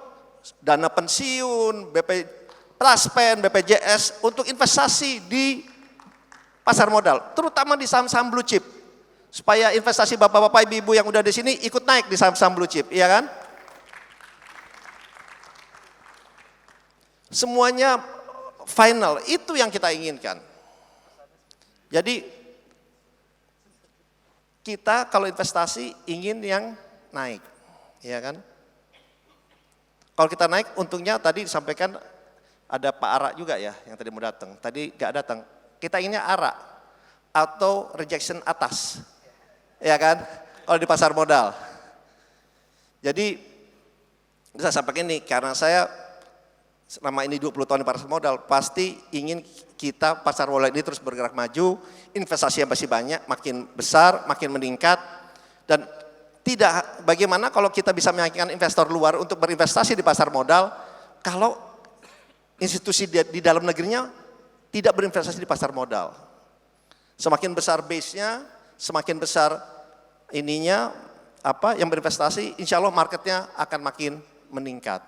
dana pensiun, BP Plaspen, BPJS untuk investasi di pasar modal, terutama di saham-saham blue chip. Supaya investasi bapak-bapak, ibu-ibu yang udah di sini ikut naik di saham-saham blue chip, iya kan? Semuanya final, itu yang kita inginkan. Jadi kita kalau investasi ingin yang naik, ya kan? Kalau kita naik, untungnya tadi disampaikan ada Pak Ara juga ya yang tadi mau datang. Tadi nggak datang. Kita inginnya ARA atau rejection atas, ya kan? Kalau di pasar modal. Jadi bisa sampaikan ini karena saya selama ini 20 tahun di pasar modal, pasti ingin kita pasar modal ini terus bergerak maju, investasi yang masih banyak, makin besar, makin meningkat, dan tidak bagaimana kalau kita bisa meyakinkan investor luar untuk berinvestasi di pasar modal, kalau institusi di dalam negerinya tidak berinvestasi di pasar modal. Semakin besar base-nya, semakin besar ininya, yang berinvestasi, insya Allah marketnya akan makin meningkat.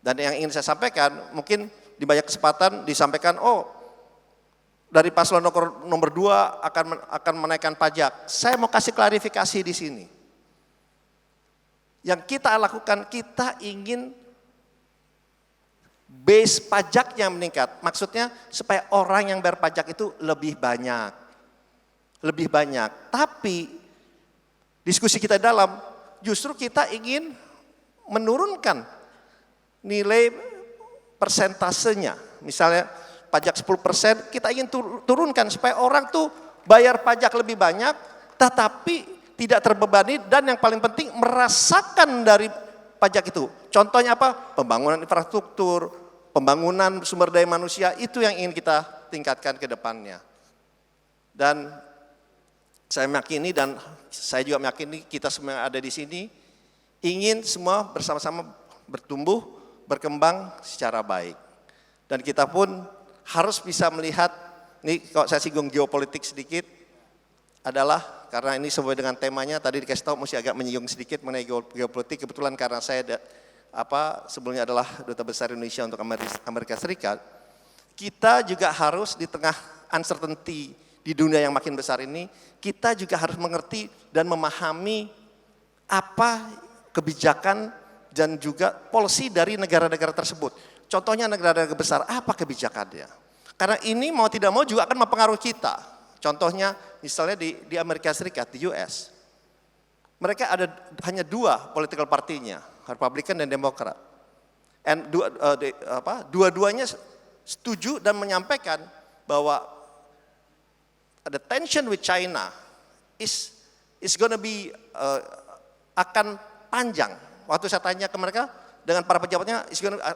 Dan yang ingin saya sampaikan, mungkin di banyak kesempatan disampaikan, dari paslon nomor 2 akan menaikkan pajak. Saya mau kasih klarifikasi di sini. Yang kita lakukan, kita ingin base pajaknya meningkat. Maksudnya supaya orang yang bayar pajak itu lebih banyak. Lebih banyak. Tapi diskusi kita dalam, justru kita ingin menurunkan nilai persentasenya. Misalnya pajak 10%, kita ingin turunkan supaya orang tuh bayar pajak lebih banyak, tetapi tidak terbebani dan yang paling penting merasakan dari pajak itu. Contohnya apa? Pembangunan infrastruktur, pembangunan sumber daya manusia, itu yang ingin kita tingkatkan ke depannya. Dan saya meyakini dan saya juga meyakini kita semua yang ada di sini ingin semua bersama-sama bertumbuh, berkembang secara baik. Dan kita pun harus bisa melihat, ini kalau saya singgung geopolitik sedikit, adalah karena ini sesuai dengan temanya, tadi dikasih tahu mesti agak menyinggung sedikit mengenai geopolitik, kebetulan karena saya sebelumnya adalah Duta Besar Indonesia untuk Amerika Serikat, kita juga harus di tengah uncertainty di dunia yang makin besar ini, kita juga harus mengerti dan memahami apa kebijakan dan juga policy dari negara-negara tersebut. Contohnya negara-negara besar, apa kebijakannya? Karena ini mau tidak mau juga akan mempengaruhi kita. Contohnya misalnya di Amerika Serikat, di US. Mereka ada hanya 2 political partinya, Republican dan Demokrat. And dua-duanya setuju dan menyampaikan bahwa the tension with China is gonna be akan panjang. Waktu saya tanya ke mereka, dengan para pejabatnya,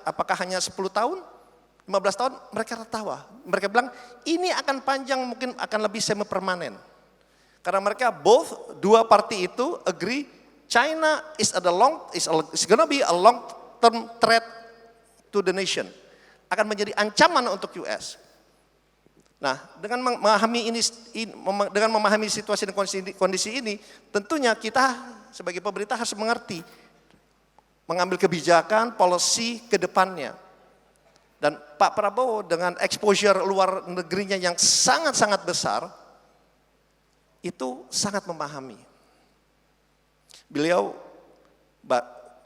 apakah hanya 10 tahun, 15 tahun, mereka tertawa. Mereka bilang, ini akan panjang, mungkin akan lebih semi permanen. Karena mereka dua parti itu agree, China is gonna be a long term threat to the nation. Akan menjadi ancaman untuk US. Nah, dengan memahami situasi dan kondisi ini, tentunya kita sebagai pemerintah harus mengerti, mengambil kebijakan, policy ke depannya. Dan Pak Prabowo dengan exposure luar negerinya yang sangat-sangat besar, itu sangat memahami. Beliau,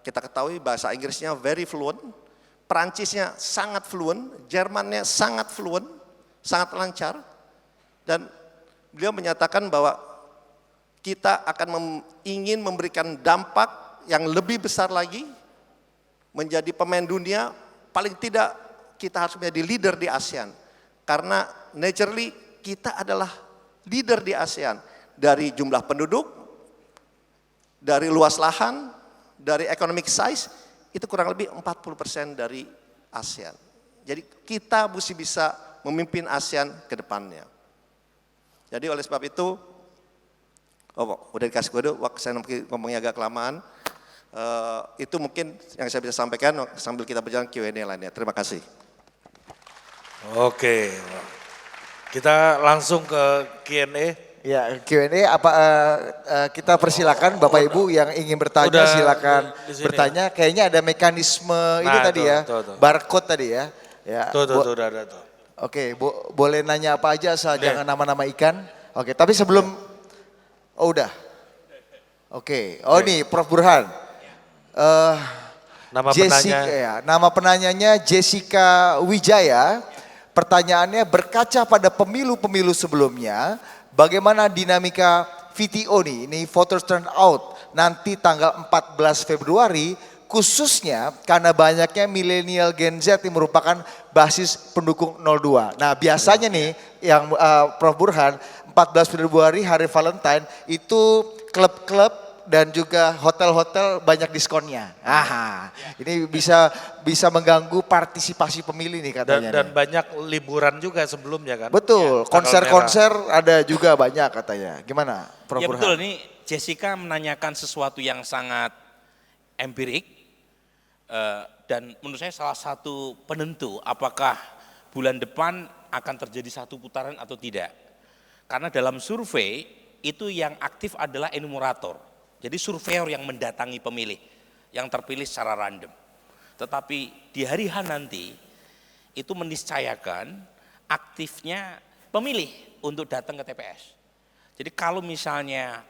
kita ketahui bahasa Inggrisnya very fluent, Perancisnya sangat fluent, Jermannya sangat fluent, sangat lancar. Dan beliau menyatakan bahwa kita akan ingin memberikan dampak yang lebih besar lagi, menjadi pemain dunia, paling tidak kita harus menjadi leader di ASEAN. Karena naturally kita adalah leader di ASEAN. Dari jumlah penduduk, dari luas lahan, dari economic size, itu kurang lebih 40% dari ASEAN. Jadi kita mesti bisa memimpin ASEAN ke depannya. Jadi oleh sebab itu, udah dikasih kode, waktu saya ngomongnya agak kelamaan. Itu mungkin yang saya bisa sampaikan sambil kita berjalan Q&A lainnya. Terima kasih. Oke, kita langsung ke Q&A. Ya, Q&A kita persilakan Bapak Ibu yang ingin bertanya silakan bertanya. Kayaknya ada mekanisme ini tadi ya, barcode tadi ya. Ya. Udah ada tuh. Oke, boleh nanya apa aja asal jangan nama-nama ikan. Oke, tapi sebelum udah. Oke. Nih Prof Burhan. Nama Jessica, penanya. nama penanyanya Jessica Wijaya. Pertanyaannya, berkaca pada pemilu-pemilu sebelumnya, bagaimana dinamika VTO ini voters turnout nanti tanggal 14 Februari, khususnya karena banyaknya milenial Gen Z yang merupakan basis pendukung 02. Nah biasanya nih yang Prof Burhan, 14 Februari hari Valentine itu klub-klub dan juga hotel-hotel banyak diskonnya. Ini bisa mengganggu partisipasi pemilih nih katanya. Dan banyak liburan juga sebelumnya kan. Betul, konser-konser ada juga banyak katanya. Gimana Prof Burhan? Betul, ini Jessica menanyakan sesuatu yang sangat empirik. Dan menurut saya salah satu penentu apakah bulan depan akan terjadi satu putaran atau tidak. Karena dalam survei itu yang aktif adalah enumerator. Jadi surveyor yang mendatangi pemilih, yang terpilih secara random. Tetapi di hari H nanti, itu meniscayakan aktifnya pemilih untuk datang ke TPS. Jadi kalau misalnya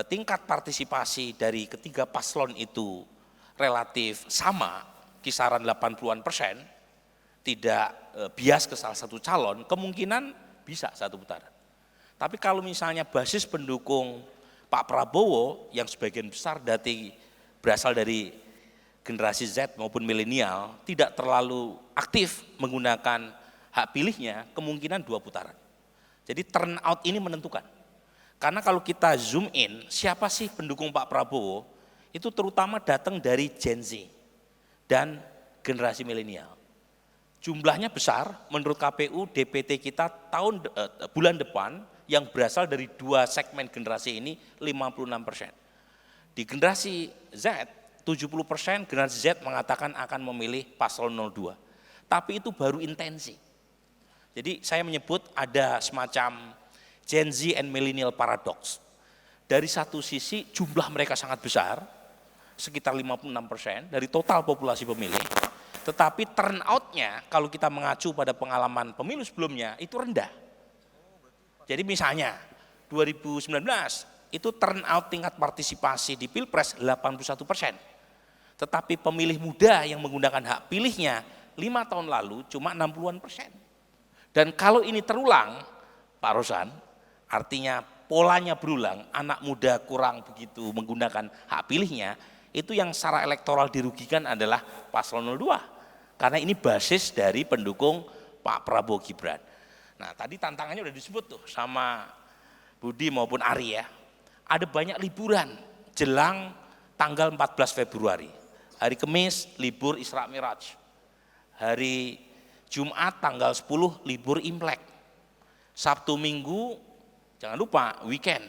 tingkat partisipasi dari ketiga paslon itu relatif sama, kisaran 80-an%, tidak bias ke salah satu calon, kemungkinan bisa satu putaran. Tapi kalau misalnya basis pendukung Pak Prabowo yang sebagian besar berasal dari generasi Z maupun milenial tidak terlalu aktif menggunakan hak pilihnya, kemungkinan 2 putaran. Jadi turnout ini menentukan. Karena kalau kita zoom in, siapa sih pendukung Pak Prabowo? Itu terutama datang dari Gen Z dan generasi milenial. Jumlahnya besar, menurut KPU DPT kita bulan depan yang berasal dari 2 segmen generasi ini 56%. Di generasi Z, 70% generasi Z mengatakan akan memilih paslon 02. Tapi itu baru intensi. Jadi saya menyebut ada semacam Gen Z and Millennial Paradox. Dari satu sisi jumlah mereka sangat besar, sekitar 56% dari total populasi pemilih. Tetapi turnout-nya kalau kita mengacu pada pengalaman pemilu sebelumnya itu rendah. Jadi misalnya 2019 itu turnout tingkat partisipasi di Pilpres 81%. Tetapi pemilih muda yang menggunakan hak pilihnya 5 tahun lalu cuma 60-an%. Dan kalau ini terulang, Pak Rosan, artinya polanya berulang, anak muda kurang begitu menggunakan hak pilihnya, itu yang secara elektoral dirugikan adalah paslon 02. Karena ini basis dari pendukung Pak Prabowo Gibran. Nah tadi tantangannya udah disebut tuh sama Budi maupun Ari ya. Ada banyak liburan jelang tanggal 14 Februari. Hari Kamis libur Isra Miraj. Hari Jumat tanggal 10 libur Imlek. Sabtu Minggu jangan lupa weekend.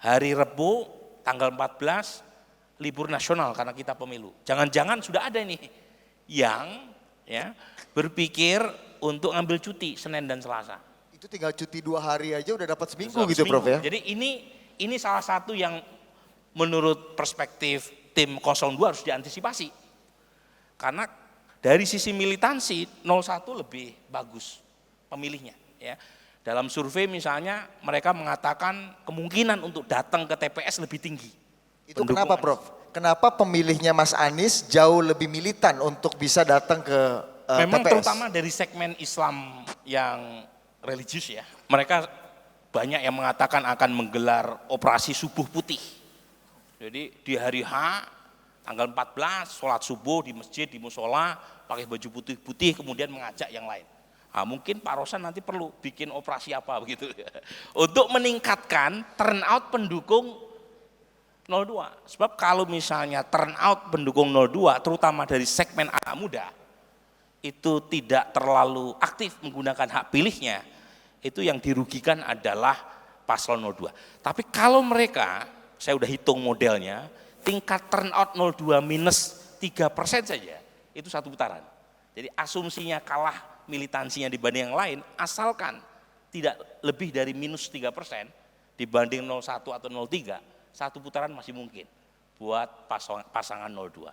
Hari Rebo tanggal 14 libur nasional karena kita pemilu. Jangan-jangan sudah ada nih yang ya berpikir untuk ngambil cuti Senin dan Selasa. Itu tinggal cuti 2 hari aja udah dapat seminggu gitu Prof ya. Jadi ini salah satu yang menurut perspektif tim 02 harus diantisipasi. Karena dari sisi militansi 01 lebih bagus pemilihnya ya. Dalam survei misalnya mereka mengatakan kemungkinan untuk datang ke TPS lebih tinggi. Itu kenapa Prof? Kenapa pemilihnya Mas Anies jauh lebih militan untuk bisa datang ke Memang TPS? Terutama dari segmen Islam yang religius ya. Mereka banyak yang mengatakan akan menggelar operasi subuh putih. Jadi di hari H tanggal 14 sholat subuh di masjid, di musola, pakai baju putih-putih kemudian mengajak yang lain. Nah, mungkin Pak Rosan nanti perlu bikin operasi apa begitu untuk meningkatkan turnout pendukung 02. Sebab kalau misalnya turnout pendukung 02 terutama dari segmen anak muda itu tidak terlalu aktif menggunakan hak pilihnya, itu yang dirugikan adalah paslon 02. Tapi kalau mereka, saya udah hitung modelnya, tingkat turnout 02 minus 3% saja, itu satu putaran. Jadi asumsinya kalah militansinya dibanding yang lain, asalkan tidak lebih dari minus 3% dibanding 01 atau 03, satu putaran masih mungkin buat pasangan 02.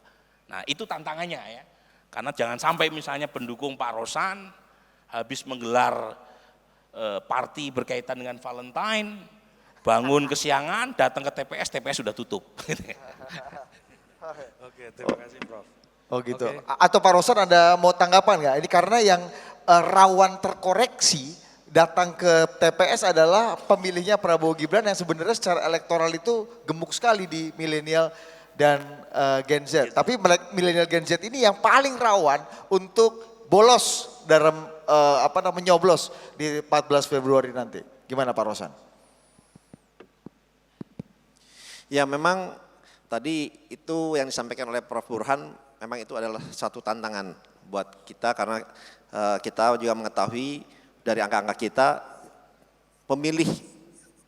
Nah itu tantangannya ya. Karena jangan sampai misalnya pendukung Pak Rosan habis menggelar party berkaitan dengan Valentine, bangun kesiangan, datang ke TPS sudah tutup. Oke, terima kasih Prof. Oh gitu. Oke. Atau Pak Rosan ada mau tanggapan nggak? Ini karena yang rawan terkoreksi datang ke TPS adalah pemilihnya Prabowo Gibran yang sebenarnya secara elektoral itu gemuk sekali di milenial dan Gen Z. Tapi milenial Gen Z ini yang paling rawan untuk bolos dalam nyoblos di 14 Februari nanti. Gimana Pak Rosan? Ya memang tadi itu yang disampaikan oleh Prof. Burhan memang itu adalah satu tantangan buat kita karena kita juga mengetahui dari angka-angka kita pemilih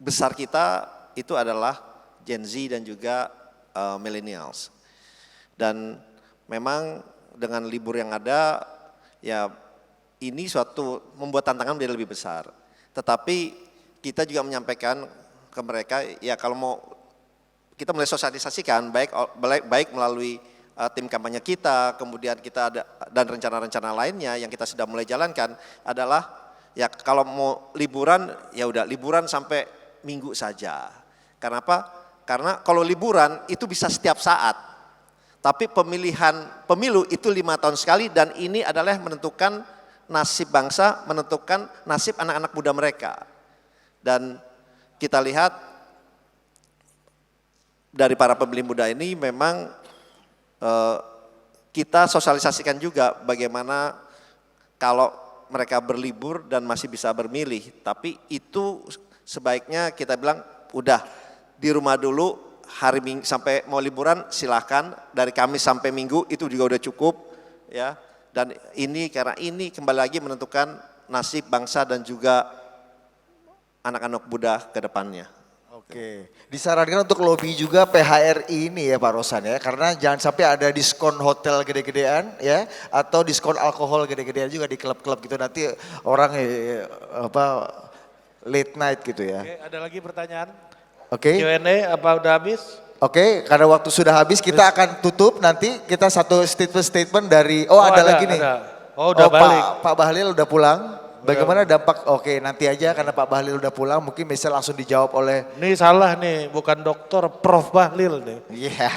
besar kita itu adalah Gen Z dan juga millennials. Dan memang dengan libur yang ada ya ini suatu membuat tantangan menjadi lebih besar. Tetapi kita juga menyampaikan ke mereka ya kalau mau kita mulai sosialisasikan baik melalui tim kampanye kita, kemudian kita ada dan rencana-rencana lainnya yang kita sudah mulai jalankan adalah ya kalau mau liburan ya udah liburan sampai minggu saja. Kenapa? Karena kalau liburan itu bisa setiap saat. Tapi pemilu itu 5 tahun sekali dan ini adalah menentukan nasib bangsa, menentukan nasib anak-anak muda mereka. Dan kita lihat dari para pemilih muda ini memang kita sosialisasikan juga bagaimana kalau mereka berlibur dan masih bisa bermilih. Tapi itu sebaiknya kita bilang udah di rumah dulu. Hari Minggu sampai mau liburan silahkan, dari Kamis sampai Minggu itu juga udah cukup ya. Dan ini karena ini kembali lagi menentukan nasib bangsa dan juga anak-anak muda ke depannya. Oke, disarankan untuk lobby juga PHRI ini ya Pak Rosan ya, karena jangan sampai ada diskon hotel gede-gedean ya, atau diskon alkohol gede-gedean juga di klub-klub gitu, nanti orang late night gitu ya. Oke, ada lagi pertanyaan? Oke. Q&A apa udah habis? Oke, karena waktu sudah habis kita akan tutup, nanti kita satu statement dari, ada lagi nih. Oh udah balik. Pak Bahlil udah pulang. Bagaimana dampak, oke nanti aja karena Pak Bahlil udah pulang mungkin bisa langsung dijawab oleh. Ini salah nih, bukan dokter, Prof Bahlil nih. Iya.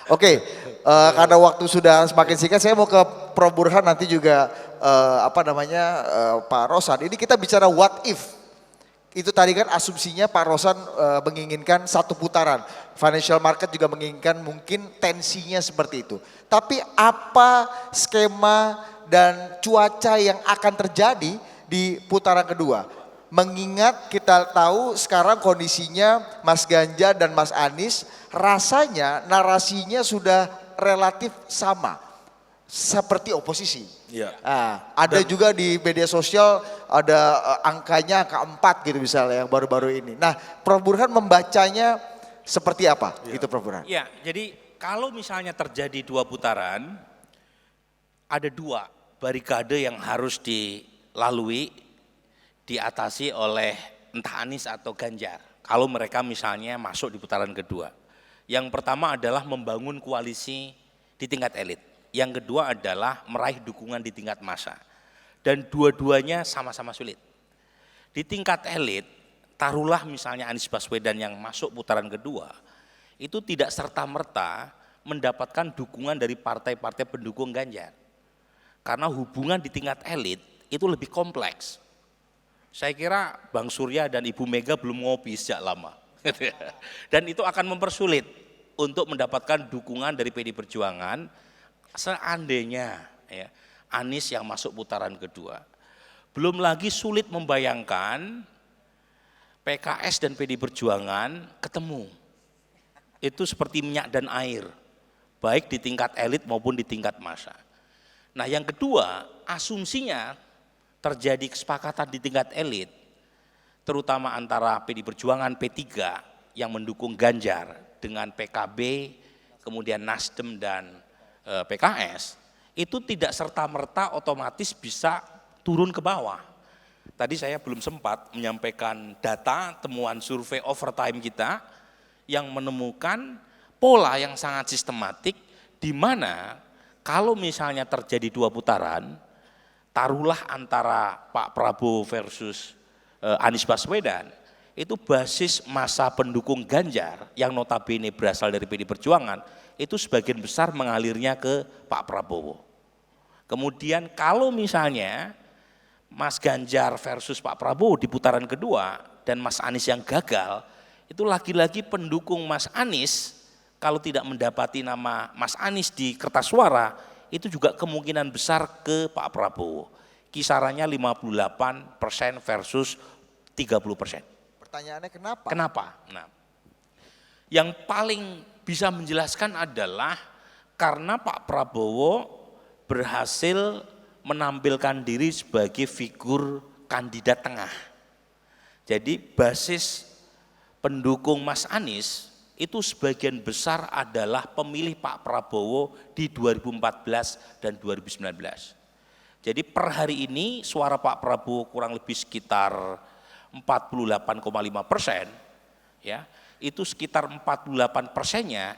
Oke, karena waktu sudah semakin singkat saya mau ke Prof Burhan nanti juga Pak Rosan. Ini kita bicara what if. Itu tadi kan asumsinya Pak Rosan menginginkan satu putaran. Financial market juga menginginkan mungkin tensinya seperti itu. Tapi apa skema dan cuaca yang akan terjadi di putaran kedua? Mengingat kita tahu sekarang kondisinya Mas Ganjar dan Mas Anies rasanya narasinya sudah relatif sama. Seperti oposisi. Iya. Ada juga di media sosial ada angkanya angka 4 gitu misalnya yang baru-baru ini. Nah Prof Burhan membacanya seperti apa itu Prof Burhan? Ya, jadi kalau misalnya terjadi 2 putaran, ada 2 barikade yang harus dilalui, diatasi oleh entah Anies atau Ganjar. Kalau mereka misalnya masuk di putaran kedua. Yang pertama adalah membangun koalisi di tingkat elit. Yang kedua adalah meraih dukungan di tingkat massa. Dan dua-duanya sama-sama sulit. Di tingkat elit, taruhlah misalnya Anies Baswedan yang masuk putaran kedua, itu tidak serta-merta mendapatkan dukungan dari partai-partai pendukung Ganjar. Karena hubungan di tingkat elit itu lebih kompleks. Saya kira Bang Surya dan Ibu Mega belum ngopi sejak lama. Dan itu akan mempersulit untuk mendapatkan dukungan dari PD Perjuangan seandainya ya, Anies yang masuk putaran kedua. Belum lagi sulit membayangkan PKS dan PD Perjuangan ketemu. Itu seperti minyak dan air, baik di tingkat elit maupun di tingkat massa. Nah yang kedua, asumsinya terjadi kesepakatan di tingkat elit, terutama antara PD Perjuangan P3 yang mendukung Ganjar dengan PKB, kemudian Nasdem dan PKS, itu tidak serta-merta otomatis bisa turun ke bawah. Tadi saya belum sempat menyampaikan data temuan survei overtime kita yang menemukan pola yang sangat sistematik di mana kalau misalnya terjadi 2 putaran, taruhlah antara Pak Prabowo versus Anies Baswedan, itu basis massa pendukung Ganjar yang notabene berasal dari PD Perjuangan, itu sebagian besar mengalirnya ke Pak Prabowo. Kemudian kalau misalnya Mas Ganjar versus Pak Prabowo di putaran kedua dan Mas Anies yang gagal, itu lagi-lagi pendukung Mas Anies kalau tidak mendapati nama Mas Anies di kertas suara, itu juga kemungkinan besar ke Pak Prabowo. Kisarannya 58% versus 30%. Pertanyaannya kenapa? Kenapa? Nah, yang paling bisa menjelaskan adalah karena Pak Prabowo berhasil menampilkan diri sebagai figur kandidat tengah. Jadi basis pendukung Mas Anies itu sebagian besar adalah pemilih Pak Prabowo di 2014 dan 2019. Jadi per hari ini suara Pak Prabowo kurang lebih sekitar 48,5%, ya. itu sekitar 48%-nya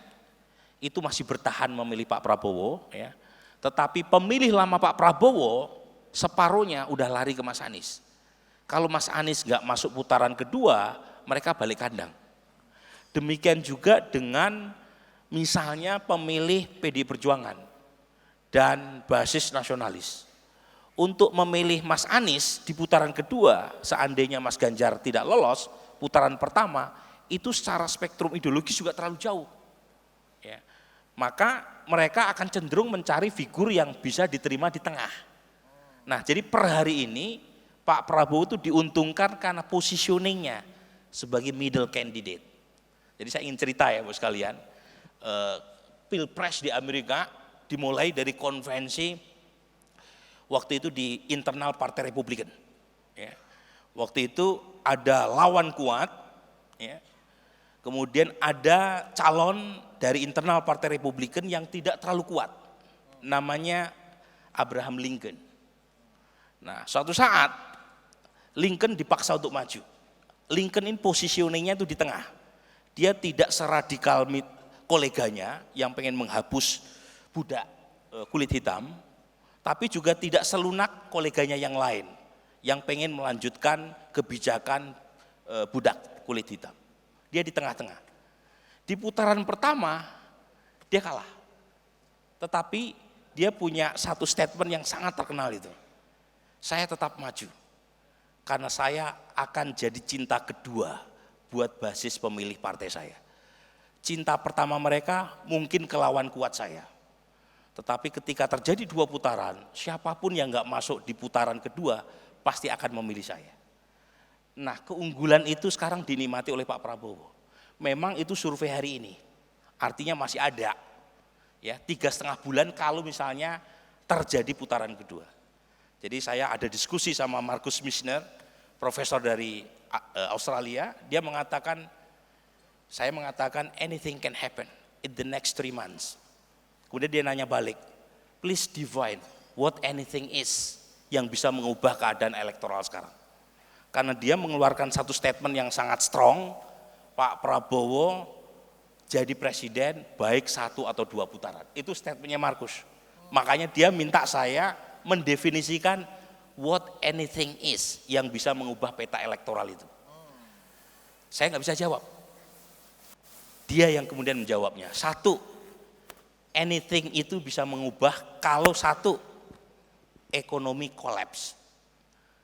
itu masih bertahan memilih Pak Prabowo, ya. Tetapi pemilih lama Pak Prabowo separuhnya udah lari ke Mas Anies. Kalau Mas Anies nggak masuk putaran kedua, mereka balik kandang. Demikian juga dengan misalnya pemilih PD Perjuangan dan basis nasionalis. Untuk memilih Mas Anies di putaran kedua, seandainya Mas Ganjar tidak lolos putaran pertama, itu secara spektrum ideologis juga terlalu jauh. Ya. Maka mereka akan cenderung mencari figur yang bisa diterima di tengah. Nah, jadi per hari ini Pak Prabowo itu diuntungkan karena positioningnya sebagai middle candidate. Jadi saya ingin cerita ya Bos sekalian, Pilpres di Amerika dimulai dari konvensi waktu itu di internal Partai Republikan. Ya. Waktu itu ada lawan kuat, ya. Kemudian ada calon dari internal Partai Republikan yang tidak terlalu kuat, namanya Abraham Lincoln. Nah, suatu saat Lincoln dipaksa untuk maju. Lincoln ini positioningnya itu di tengah. Dia tidak seradikal koleganya yang pengen menghapus budak kulit hitam, tapi juga tidak selunak koleganya yang lain yang pengen melanjutkan kebijakan budak kulit hitam. Dia di tengah-tengah. Di putaran pertama dia kalah. Tetapi dia punya satu statement yang sangat terkenal itu. Saya tetap maju karena saya akan jadi cinta kedua buat basis pemilih partai saya. Cinta pertama mereka mungkin ke lawan kuat saya. Tetapi ketika terjadi 2 putaran, siapapun yang nggak masuk di putaran kedua pasti akan memilih saya. Nah, keunggulan itu sekarang dinikmati oleh Pak Prabowo. Memang itu survei hari ini, artinya masih ada, ya 3,5 bulan kalau misalnya terjadi putaran kedua. Jadi saya ada diskusi sama Marcus Mishner, profesor dari Australia, dia mengatakan, saya mengatakan anything can happen in the next 3 months. Kemudian dia nanya balik, please define what anything is yang bisa mengubah keadaan elektoral sekarang. Karena dia mengeluarkan satu statement yang sangat strong, Pak Prabowo jadi presiden baik 1 atau 2 putaran. Itu statementnya Markus. Makanya dia minta saya mendefinisikan what anything is yang bisa mengubah peta elektoral itu. Saya nggak bisa jawab. Dia yang kemudian menjawabnya. 1, anything itu bisa mengubah kalau 1, ekonomi kolaps.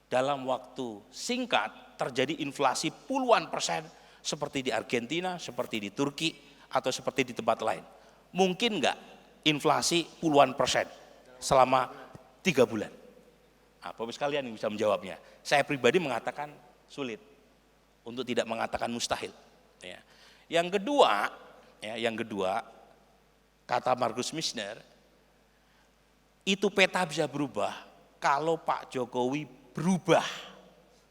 Dalam waktu singkat terjadi inflasi puluhan persen seperti di Argentina, seperti di Turki, atau seperti di tempat lain. Mungkin enggak inflasi puluhan persen selama 3 bulan? Bapak sekalian yang bisa menjawabnya. Saya pribadi mengatakan sulit, untuk tidak mengatakan mustahil. Ya. Yang kedua, kata Marcus Mishner, itu peta bisa berubah kalau Pak Jokowi berubah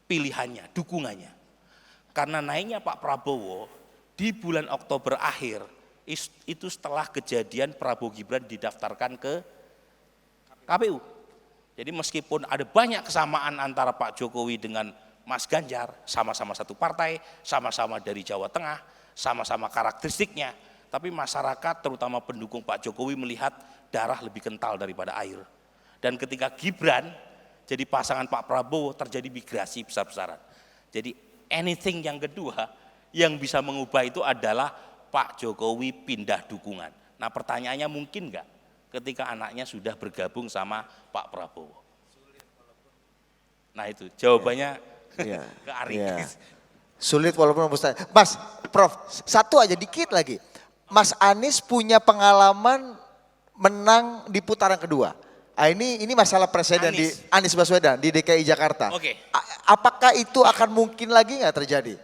pilihannya, dukungannya. Karena naiknya Pak Prabowo di bulan Oktober akhir itu setelah kejadian Prabowo Gibran didaftarkan ke KPU. Jadi meskipun ada banyak kesamaan antara Pak Jokowi dengan Mas Ganjar, sama-sama satu partai, sama-sama dari Jawa Tengah, sama-sama karakteristiknya, tapi masyarakat terutama pendukung Pak Jokowi melihat darah lebih kental daripada air. Dan ketika Gibran jadi pasangan Pak Prabowo terjadi migrasi besar-besaran. Jadi anything yang kedua yang bisa mengubah itu adalah Pak Jokowi pindah dukungan. Nah pertanyaannya mungkin enggak ketika anaknya sudah bergabung sama Pak Prabowo? Nah itu jawabannya ke Ari. Ya. Sulit walaupun mustahil. Mas, Prof, satu aja dikit lagi. Mas Anies punya pengalaman menang di putaran kedua. Ini masalah presiden di Anies Baswedan di DKI Jakarta. Oke. Apakah itu akan mungkin lagi nggak terjadi?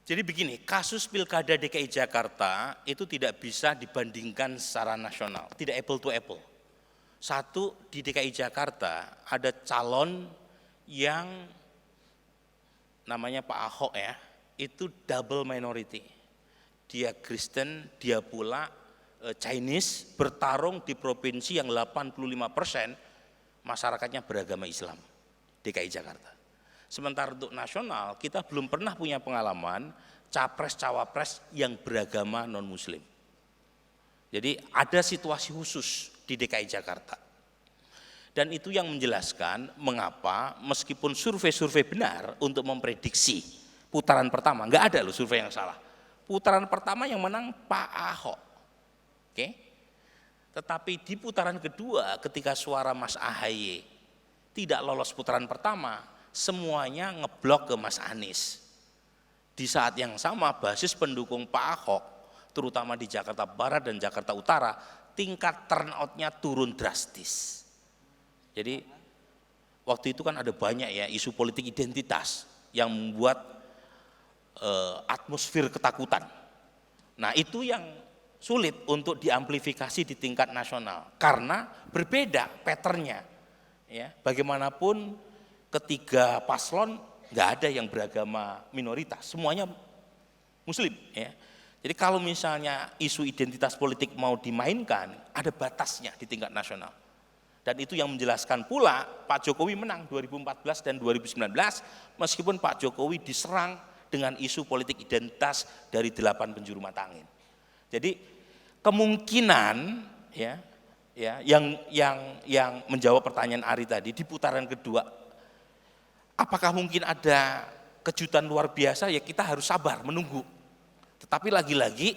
Jadi begini, kasus Pilkada DKI Jakarta itu tidak bisa dibandingkan secara nasional, tidak apple to apple. 1, di DKI Jakarta ada calon yang namanya Pak Ahok ya, itu double minority. Dia Kristen, dia pula Chinese, bertarung di provinsi yang 85% masyarakatnya beragama Islam, DKI Jakarta. Sementara untuk nasional, kita belum pernah punya pengalaman capres-cawapres yang beragama non-muslim. Jadi ada situasi khusus di DKI Jakarta. Dan itu yang menjelaskan mengapa meskipun survei-survei benar untuk memprediksi putaran pertama, nggak ada loh survei yang salah. Putaran pertama yang menang Pak Ahok. Oke? Tetapi di putaran kedua ketika suara Mas AHY tidak lolos putaran pertama, semuanya ngeblok ke Mas Anies. Di saat yang sama basis pendukung Pak Ahok, terutama di Jakarta Barat dan Jakarta Utara, tingkat turnout-nya turun drastis. Jadi waktu itu kan ada banyak ya isu politik identitas yang membuat atmosfer ketakutan. Nah itu yang sulit untuk diamplifikasi di tingkat nasional karena berbeda patternnya. Ya, bagaimanapun ketiga paslon nggak ada yang beragama minoritas, semuanya Muslim. Ya. Jadi kalau misalnya isu identitas politik mau dimainkan, ada batasnya di tingkat nasional. Dan itu yang menjelaskan pula Pak Jokowi menang 2014 dan 2019 meskipun Pak Jokowi diserang dengan isu politik identitas dari 8 penjuru mata angin. Jadi kemungkinan yang menjawab pertanyaan Ari tadi di putaran kedua, apakah mungkin ada kejutan luar biasa? Ya kita harus sabar menunggu. Tetapi lagi-lagi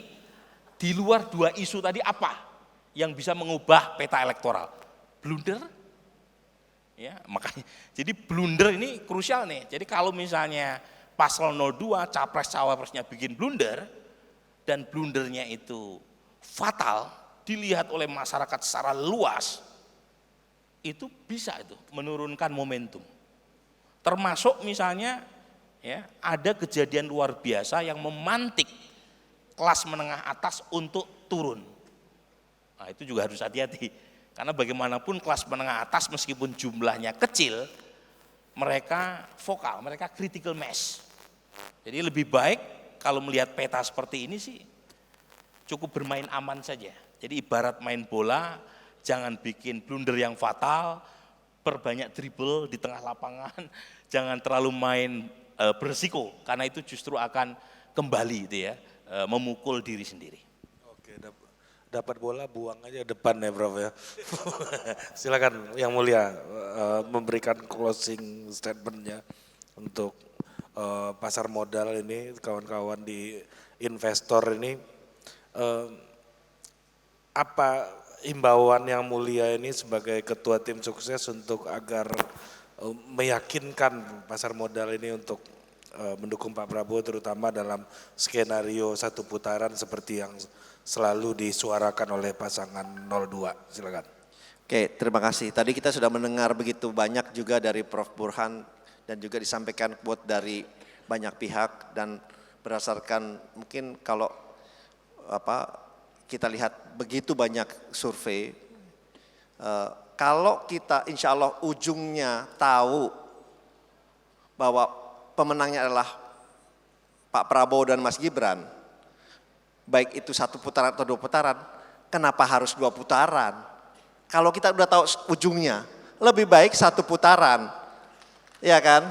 di luar dua isu tadi apa yang bisa mengubah peta elektoral? Blunder, ya makanya. Jadi blunder ini krusial nih. Jadi kalau misalnya paslon 02 capres cawapresnya bikin blunder dan blundernya itu fatal dilihat oleh masyarakat secara luas, itu bisa itu menurunkan momentum. Termasuk misalnya ya ada kejadian luar biasa yang memantik kelas menengah atas untuk turun. Nah itu juga harus hati-hati. Karena bagaimanapun kelas menengah atas meskipun jumlahnya kecil, mereka vokal, mereka critical mass. Jadi lebih baik kalau melihat peta seperti ini sih cukup bermain aman saja. Jadi ibarat main bola, jangan bikin blunder yang fatal, perbanyak dribble di tengah lapangan, jangan terlalu main beresiko, karena itu justru akan kembali itu ya, memukul diri sendiri. Oke, dapat bola buang aja depan ya Prof ya. Silakan Yang Mulia memberikan closing statementnya untuk pasar modal ini, kawan-kawan di investor ini. Apa himbauan Yang Mulia ini sebagai ketua tim sukses untuk agar meyakinkan pasar modal ini untuk mendukung Pak Prabowo terutama dalam skenario satu putaran seperti yang selalu disuarakan oleh pasangan 02. Silakan. Oke, terima kasih. Tadi kita sudah mendengar begitu banyak juga dari Prof. Burhan dan juga disampaikan quote dari banyak pihak dan berdasarkan mungkin kalau kita lihat begitu banyak survei, kalau kita insya Allah ujungnya tahu bahwa pemenangnya adalah Pak Prabowo dan Mas Gibran, baik itu satu putaran atau dua putaran, kenapa harus dua putaran? Kalau kita udah tahu ujungnya, lebih baik satu putaran, ya kan?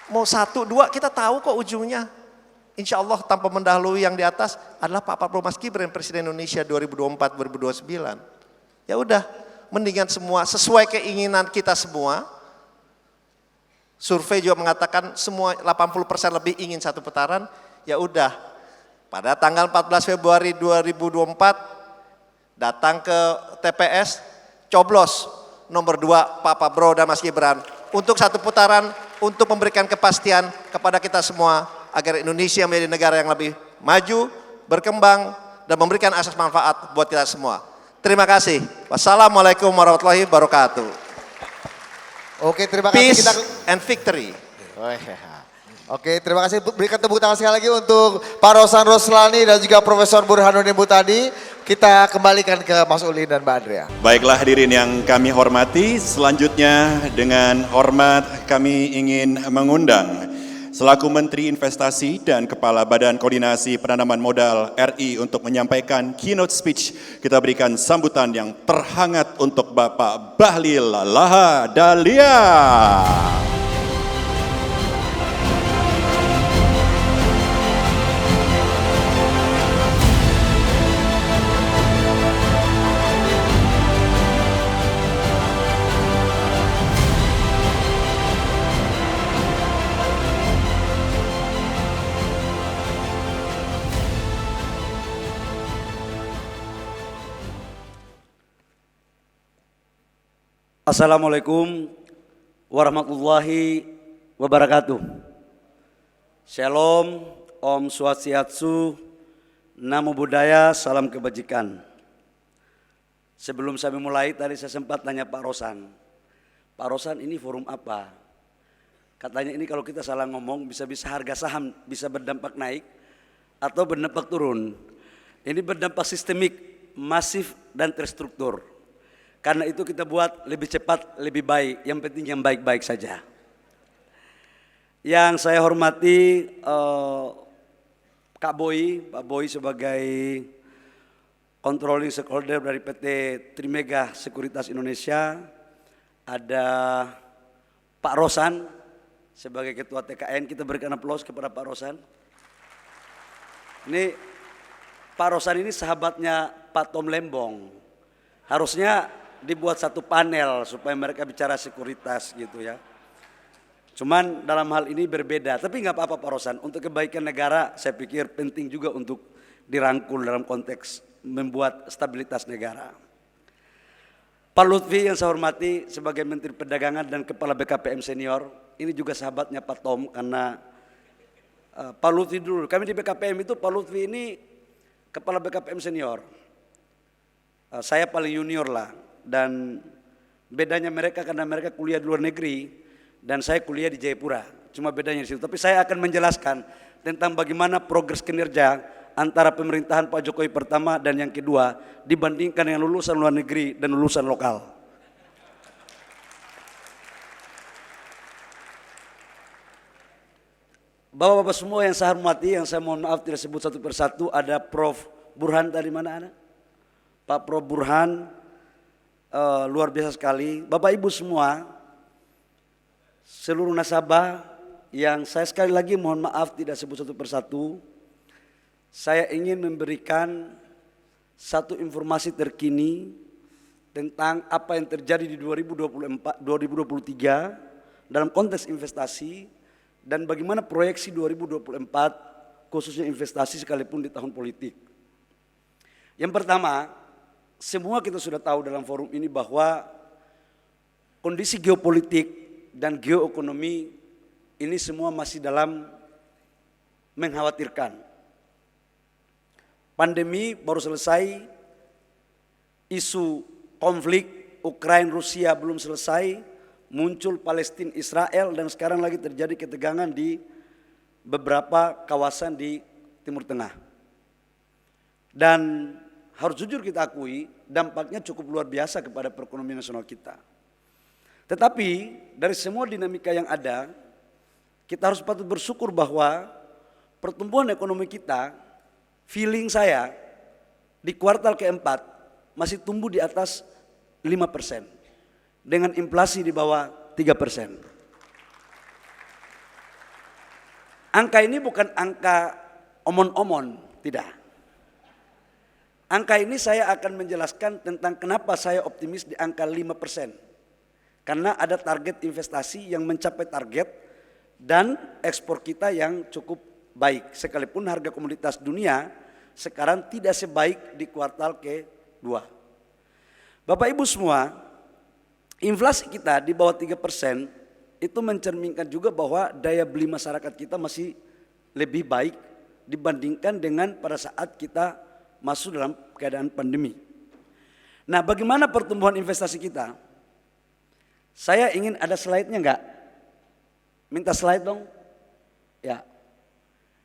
Mau satu, dua kita tahu kok ujungnya. Insya Allah tanpa mendahului yang di atas adalah Pak Prabowo Mas Gibran Presiden Indonesia 2024-2029. Ya udah, mendingan semua sesuai keinginan kita semua. Survei juga mengatakan semua 80% lebih ingin satu putaran. Ya udah, pada tanggal 14 Februari 2024 datang ke TPS, coblos nomor 2 Pak Prabowo dan Mas Gibran untuk satu putaran untuk memberikan kepastian kepada kita semua agar Indonesia menjadi negara yang lebih maju, berkembang dan memberikan akses manfaat buat kita semua. Terima kasih. Wassalamualaikum warahmatullahi wabarakatuh. Oke, terima kasih. Peace and victory. Oke, terima kasih. Berikan tepuk tangan sekali lagi untuk Pak Rosan Roslani dan juga Profesor Burhanuddin Muhtadi. Kita kembalikan ke Mas Ulin dan Mbak Andrea. Baiklah hadirin yang kami hormati, selanjutnya dengan hormat kami ingin mengundang selaku Menteri Investasi dan Kepala Badan Koordinasi Penanaman Modal RI untuk menyampaikan keynote speech. Kita berikan sambutan yang terhangat untuk Bapak Bahlil Lahadalia. Assalamualaikum warahmatullahi wabarakatuh. Shalom, Om Swastiastu, Namo Buddhaya, salam kebajikan. Sebelum saya mulai, tadi saya sempat tanya Pak Rosan. Pak Rosan, ini forum apa? Katanya ini kalau kita salah ngomong bisa-bisa harga saham bisa berdampak naik atau berdampak turun. Ini berdampak sistemik, masif dan terstruktur. Karena itu kita buat lebih cepat, lebih baik. Yang penting yang baik-baik saja. Yang saya hormati Pak Boy sebagai controlling stakeholder dari PT Trimega Sekuritas Indonesia. Ada Pak Rosan sebagai Ketua TKN. Kita berikan aplaus kepada Pak Rosan. Ini Pak Rosan ini sahabatnya Pak Tom Lembong. Harusnya dibuat satu panel supaya mereka bicara sekuritas gitu ya. Cuman dalam hal ini berbeda, tapi nggak apa-apa Pak Rosan. Untuk kebaikan negara saya pikir penting juga untuk dirangkul dalam konteks membuat stabilitas negara. Pak Lutfi yang saya hormati sebagai Menteri Perdagangan dan Kepala BKPM Senior, ini juga sahabatnya Pak Tom karena Pak Lutfi dulu, kami di BKPM itu Pak Lutfi ini Kepala BKPM Senior. Saya paling junior lah. Dan bedanya mereka karena mereka kuliah di luar negeri dan saya kuliah di Jayapura. Cuma bedanya di situ. Tapi saya akan menjelaskan tentang bagaimana progres kinerja antara pemerintahan Pak Jokowi pertama dan yang kedua dibandingkan dengan lulusan luar negeri dan lulusan lokal. Bapak-bapak semua yang saya hormati, yang saya mohon maaf tidak sebut satu persatu, ada Prof. Burhan tadi mana ada? Pak Prof. Burhan. Luar biasa sekali. Bapak Ibu semua, seluruh nasabah yang saya sekali lagi mohon maaf tidak sebut satu persatu, saya ingin memberikan satu informasi terkini tentang apa yang terjadi di 2023 dalam konteks investasi dan bagaimana proyeksi 2024 khususnya investasi sekalipun di tahun politik. Yang pertama, semua kita sudah tahu dalam forum ini bahwa kondisi geopolitik dan geoekonomi ini semua masih dalam mengkhawatirkan. Pandemi baru selesai, isu konflik Ukraina-Rusia belum selesai, muncul Palestina-Israel dan sekarang lagi terjadi ketegangan di beberapa kawasan di Timur Tengah. Dan harus jujur kita akui dampaknya cukup luar biasa kepada perekonomian nasional kita. Tetapi dari semua dinamika yang ada, kita harus patut bersyukur bahwa pertumbuhan ekonomi kita, feeling saya di kuartal keempat masih tumbuh di atas 5% dengan inflasi di bawah 3%. Angka ini bukan angka omon-omon, tidak. Angka ini saya akan menjelaskan tentang kenapa saya optimis di angka 5%. Karena ada target investasi yang mencapai target dan ekspor kita yang cukup baik. Sekalipun harga komoditas dunia sekarang tidak sebaik di kuartal ke-2. Bapak Ibu semua, inflasi kita di bawah 3% itu mencerminkan juga bahwa daya beli masyarakat kita masih lebih baik dibandingkan dengan pada saat kita masuk dalam keadaan pandemi. Nah, bagaimana pertumbuhan investasi kita? Saya ingin ada slide-nya enggak? Minta slide dong. Ya.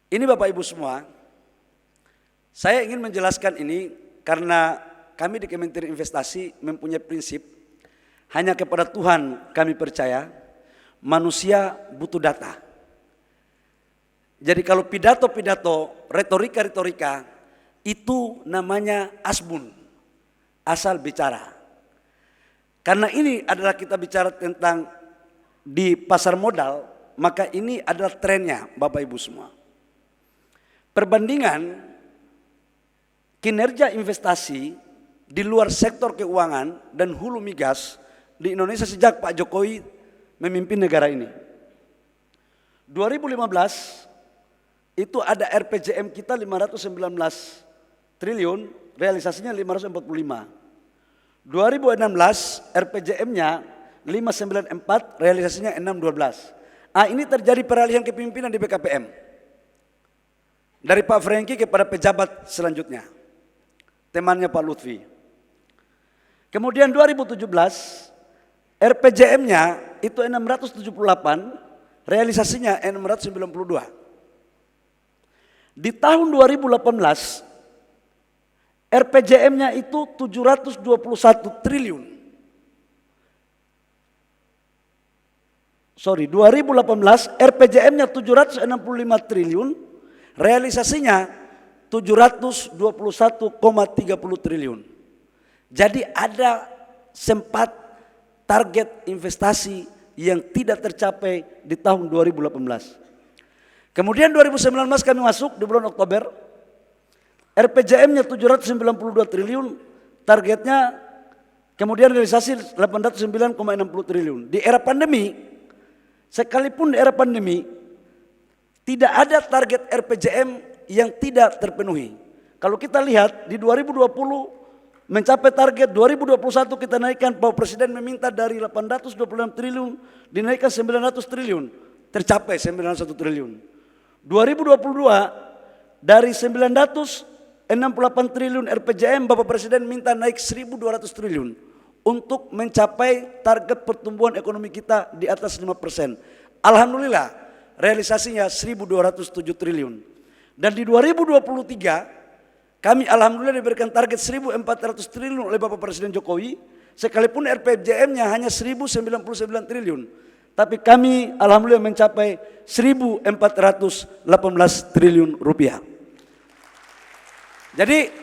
Ini Bapak Ibu semua, saya ingin menjelaskan ini karena kami di Kementerian Investasi mempunyai prinsip hanya kepada Tuhan kami percaya, manusia butuh data. Jadi kalau pidato-pidato, retorika-retorika, itu namanya asbun, asal bicara. Karena ini adalah kita bicara tentang di pasar modal, maka ini adalah trennya Bapak Ibu semua. Perbandingan kinerja investasi di luar sektor keuangan dan hulu migas di Indonesia sejak Pak Jokowi memimpin negara ini. 2015 itu ada RPJM kita 519 triliun, realisasinya 545. 2016 RPJM-nya 594, realisasinya 612. Ini terjadi peralihan kepemimpinan di BKPM. Dari Pak Franky kepada pejabat selanjutnya. Temannya Pak Lutfi. Kemudian 2017 RPJM-nya itu 678, realisasinya 692. Di tahun 2018 RPJM-nya itu 721 triliun. 2018 RPJM-nya 765 triliun, realisasinya 721,30 triliun. Jadi ada sempat target investasi yang tidak tercapai di tahun 2018. Kemudian 2019 kami masuk di bulan Oktober, RPJM-nya 792 triliun, targetnya kemudian realisasi 809,60 triliun. Di era pandemi, sekalipun di era pandemi, tidak ada target RPJM yang tidak terpenuhi. Kalau kita lihat di 2020 mencapai target, 2021 kita naikkan, Pak Presiden meminta dari 826 triliun dinaikkan 900 triliun, tercapai 91 triliun. 2022 dari 968 triliun RPJM, Bapak Presiden minta naik 1.200 triliun untuk mencapai target pertumbuhan ekonomi kita di atas 5%. Alhamdulillah realisasinya 1.207 triliun. Dan di 2023 kami alhamdulillah diberikan target 1.400 triliun oleh Bapak Presiden Jokowi, sekalipun RPJM-nya hanya 1.099 triliun. Tapi kami alhamdulillah mencapai 1.418 triliun rupiah. Jadi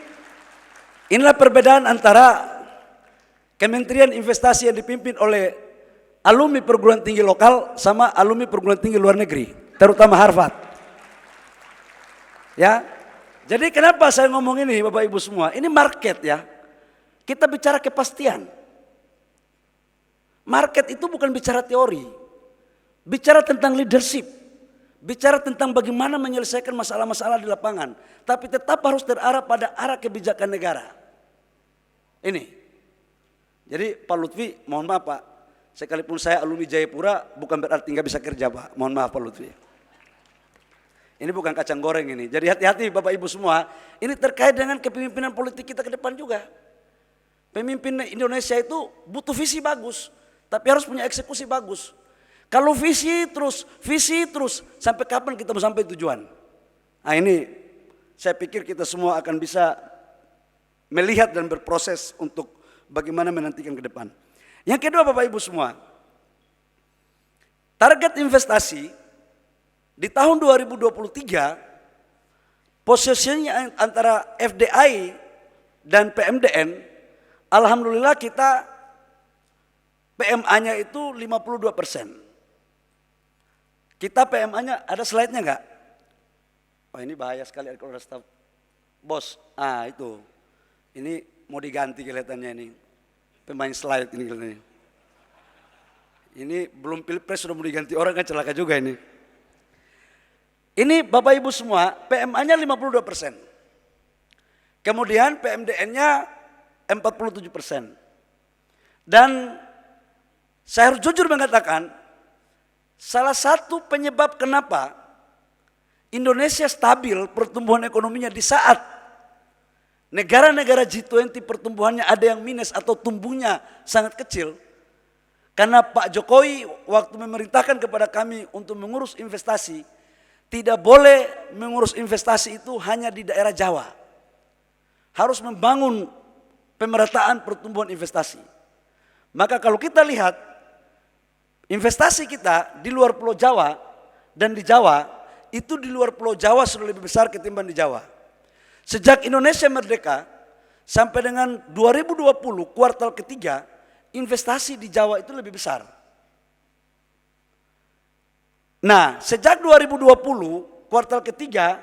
inilah perbedaan antara Kementerian Investasi yang dipimpin oleh alumni perguruan tinggi lokal sama alumni perguruan tinggi luar negeri, terutama Harvard. Ya, jadi kenapa saya ngomong ini Bapak Ibu semua? Ini market ya. Kita bicara kepastian. Market itu bukan bicara teori. Bicara tentang leadership. Bicara tentang bagaimana menyelesaikan masalah-masalah di lapangan. Tapi tetap harus terarah pada arah kebijakan negara. Ini. Jadi Pak Lutfi, mohon maaf Pak. Sekalipun saya alumni Jayapura, bukan berarti nggak bisa kerja Pak. Mohon maaf Pak Lutfi. Ini bukan kacang goreng ini. Jadi hati-hati Bapak Ibu semua. Ini terkait dengan kepemimpinan politik kita ke depan juga. Pemimpin Indonesia itu butuh visi bagus. Tapi harus punya eksekusi bagus. Kalau visi terus, sampai kapan kita mau sampai tujuan? Nah ini saya pikir kita semua akan bisa melihat dan berproses untuk bagaimana menantikan ke depan. Yang kedua Bapak Ibu semua, target investasi di tahun 2023, posisinya antara FDI dan PMDN, alhamdulillah kita PMA-nya itu 52%. Kita PMA-nya ada slide-nya enggak? Oh ini bahaya sekali kalau ada staff. Bos, itu. Ini mau diganti kelihatannya ini. Pemain slide ini kelihatannya. Ini belum pilpres sudah mau diganti orang kan celaka juga ini. Ini Bapak Ibu semua, PMA-nya 52%. Kemudian PMDN-nya 47%. Dan saya harus jujur mengatakan, salah satu penyebab kenapa Indonesia stabil pertumbuhan ekonominya di saat negara-negara G20 pertumbuhannya ada yang minus atau tumbuhnya sangat kecil. Karena Pak Jokowi waktu memerintahkan kepada kami untuk mengurus investasi, tidak boleh mengurus investasi itu hanya di daerah Jawa. Harus membangun pemerataan pertumbuhan investasi. Maka kalau kita lihat investasi kita di luar Pulau Jawa dan di Jawa itu di luar Pulau Jawa sudah lebih besar ketimbang di Jawa. Sejak Indonesia merdeka sampai dengan 2020 kuartal ketiga, investasi di Jawa itu lebih besar. Nah, sejak 2020 kuartal ketiga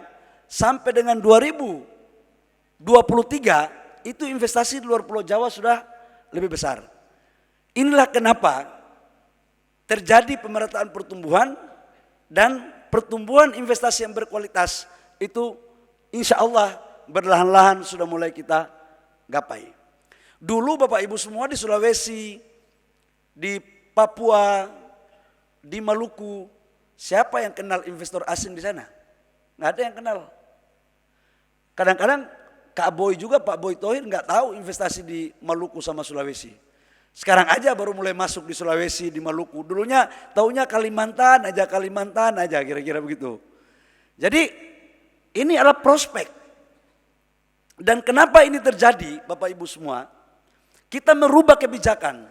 sampai dengan 2023 itu investasi di luar Pulau Jawa sudah lebih besar. Inilah kenapa terjadi pemerataan pertumbuhan dan pertumbuhan investasi yang berkualitas itu insya Allah berlahan-lahan sudah mulai kita gapai. Dulu Bapak Ibu semua di Sulawesi, di Papua, di Maluku, siapa yang kenal investor asing di sana? Nggak ada yang kenal. Kadang-kadang Kak Boy juga, Pak Boy Tohir nggak tahu investasi di Maluku sama Sulawesi. Sekarang aja baru mulai masuk di Sulawesi, di Maluku. Dulunya taunya Kalimantan aja kira-kira begitu. Jadi ini adalah prospek. Dan kenapa ini terjadi Bapak Ibu semua? Kita merubah kebijakan.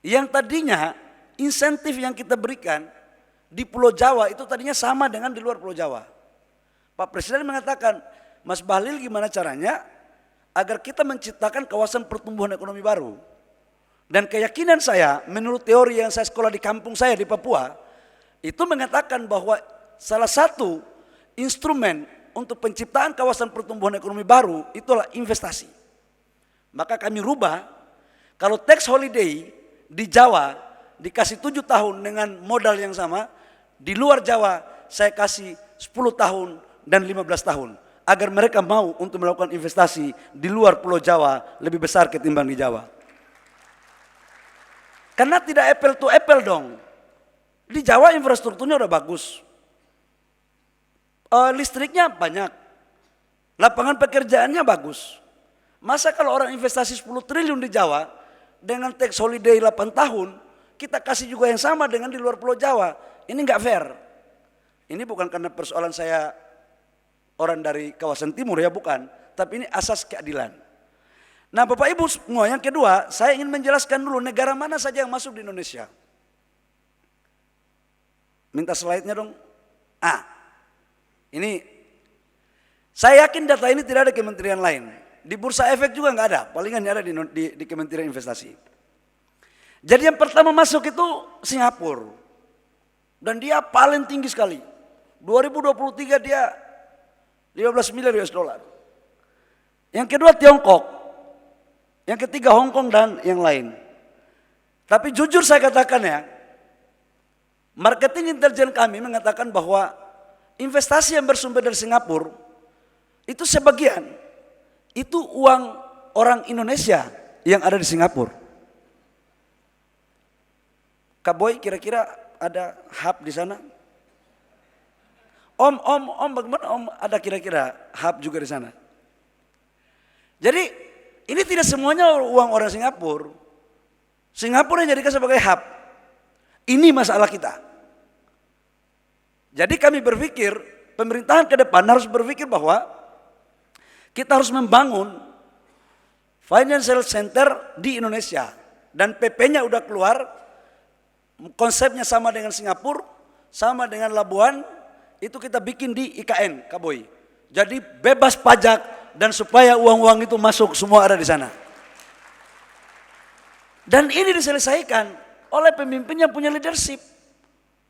Yang tadinya insentif yang kita berikan di Pulau Jawa itu tadinya sama dengan di luar Pulau Jawa. Pak Presiden mengatakan, Mas Bahlil gimana caranya agar kita menciptakan kawasan pertumbuhan ekonomi baru. Dan keyakinan saya menurut teori yang saya sekolah di kampung saya di Papua, itu mengatakan bahwa salah satu instrumen untuk penciptaan kawasan pertumbuhan ekonomi baru itulah investasi. Maka kami rubah, kalau tax holiday di Jawa dikasih 7 tahun dengan modal yang sama, di luar Jawa saya kasih 10 tahun dan 15 tahun. Agar mereka mau untuk melakukan investasi di luar Pulau Jawa lebih besar ketimbang di Jawa. Karena tidak apple to apple dong. Di Jawa infrastrukturnya udah bagus. Listriknya banyak. Lapangan pekerjaannya bagus. Masa kalau orang investasi 10 triliun di Jawa dengan tax holiday 8 tahun, kita kasih juga yang sama dengan di luar Pulau Jawa. Ini nggak fair. Ini bukan karena persoalan saya orang dari kawasan timur ya, bukan. Tapi ini asas keadilan. Nah Bapak Ibu semua, yang kedua saya ingin menjelaskan dulu negara mana saja yang masuk di Indonesia. Minta slide-nya dong. Ini saya yakin data ini tidak ada kementerian lain. Di Bursa Efek juga nggak ada, palingan ada di Kementerian Investasi. Jadi yang pertama masuk itu Singapura. Dan dia paling tinggi sekali. 2023 dia 15 miliar US dollar. Yang kedua Tiongkok. Yang ketiga Hong Kong dan yang lain. Tapi jujur saya katakan ya, marketing intelijen kami mengatakan bahwa investasi yang bersumber dari Singapura itu sebagian itu uang orang Indonesia yang ada di Singapura. Kak Boy kira-kira ada hub di sana? Om bagaimana Om ada kira-kira hub juga di sana? Jadi ini tidak semuanya uang orang Singapura. Singapura yang jadikan sebagai hub. Ini masalah kita. Jadi kami berpikir, pemerintahan ke depan harus berpikir bahwa kita harus membangun financial center di Indonesia. Dan PP-nya udah keluar, konsepnya sama dengan Singapura, sama dengan Labuan, itu kita bikin di IKN, Kak Boy. Jadi bebas pajak dan supaya uang-uang itu masuk semua ada di sana. Dan ini diselesaikan oleh pemimpin yang punya leadership.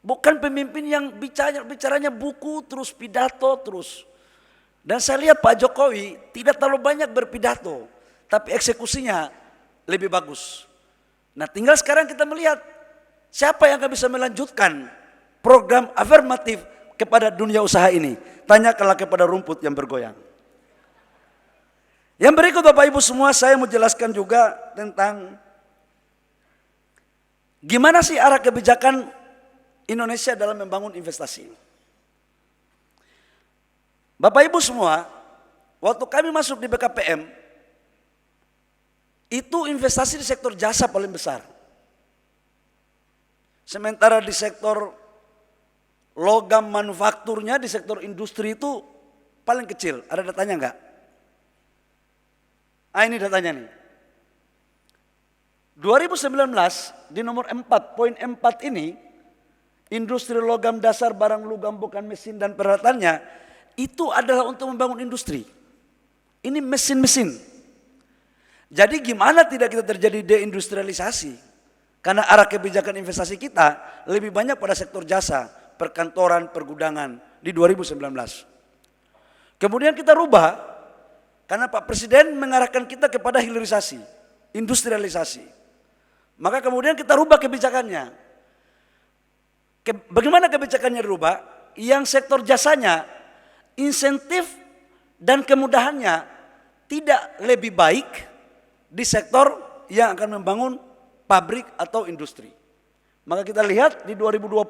Bukan pemimpin yang bicaranya buku terus pidato terus. Dan saya lihat Pak Jokowi tidak terlalu banyak berpidato, tapi eksekusinya lebih bagus. Nah tinggal sekarang kita melihat siapa yang akan bisa melanjutkan program afirmatif kepada dunia usaha ini. Tanyakanlah kepada rumput yang bergoyang. Yang berikut Bapak Ibu semua, saya mau jelaskan juga tentang gimana sih arah kebijakan Indonesia dalam membangun investasi. Bapak Ibu semua, waktu kami masuk di BKPM, itu investasi di sektor jasa paling besar. Sementara di sektor logam manufakturnya, di sektor industri itu paling kecil. Ada datanya enggak? Ini datanya nih. 2019 di nomor 4.4 ini, industri logam dasar, barang logam bukan mesin dan peralatannya, itu adalah untuk membangun industri. Ini mesin-mesin. Jadi gimana tidak kita terjadi deindustrialisasi? Karena arah kebijakan investasi kita lebih banyak pada sektor jasa, perkantoran, pergudangan di 2019. Kemudian kita rubah, karena Pak Presiden mengarahkan kita kepada hilirisasi, industrialisasi. Maka kemudian kita rubah kebijakannya. Bagaimana kebijakannya dirubah? Yang sektor jasanya, insentif dan kemudahannya tidak lebih baik di sektor yang akan membangun pabrik atau industri. Maka kita lihat di 2020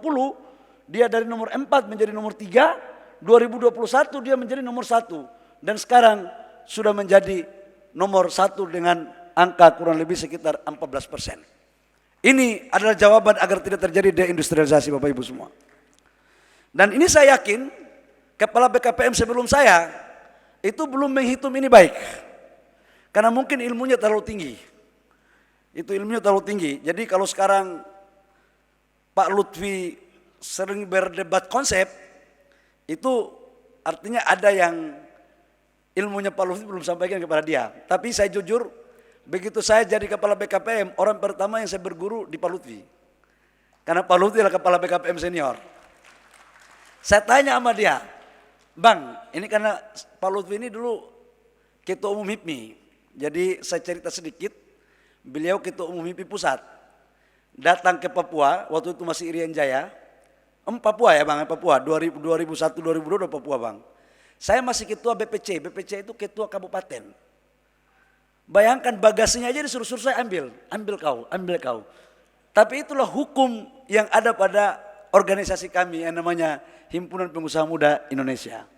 dia dari nomor 4 menjadi nomor 3, 2021 dia menjadi nomor 1 dan sekarang sudah menjadi nomor 1 dengan angka kurang lebih sekitar 14%. Ini adalah jawaban agar tidak terjadi deindustrialisasi Bapak Ibu semua. Dan ini saya yakin Kepala BKPM sebelum saya itu belum menghitung ini baik. Karena mungkin ilmunya terlalu tinggi. Itu ilmunya terlalu tinggi. Jadi kalau sekarang Pak Lutfi sering berdebat konsep, itu artinya ada yang ilmunya Pak Lutfi belum sampaikan kepada dia. Tapi saya jujur, begitu saya jadi Kepala BKPM, orang pertama yang saya berguru di Pak Lutfi. Karena Pak Lutfi adalah Kepala BKPM senior. Saya tanya sama dia, Bang, ini karena Pak Lutfi ini dulu Ketua Umum HIPMI. Jadi saya cerita sedikit. Beliau Ketua Umum HIPMI Pusat, datang ke Papua, waktu itu masih Irian Jaya, Papua ya Bang, Papua, 2001, 2002 Papua Bang. Saya masih Ketua BPC, BPC itu Ketua Kabupaten. Bayangkan bagasinya aja disuruh-suruh saya ambil kau. Tapi itulah hukum yang ada pada organisasi kami yang namanya Himpunan Pengusaha Muda Indonesia.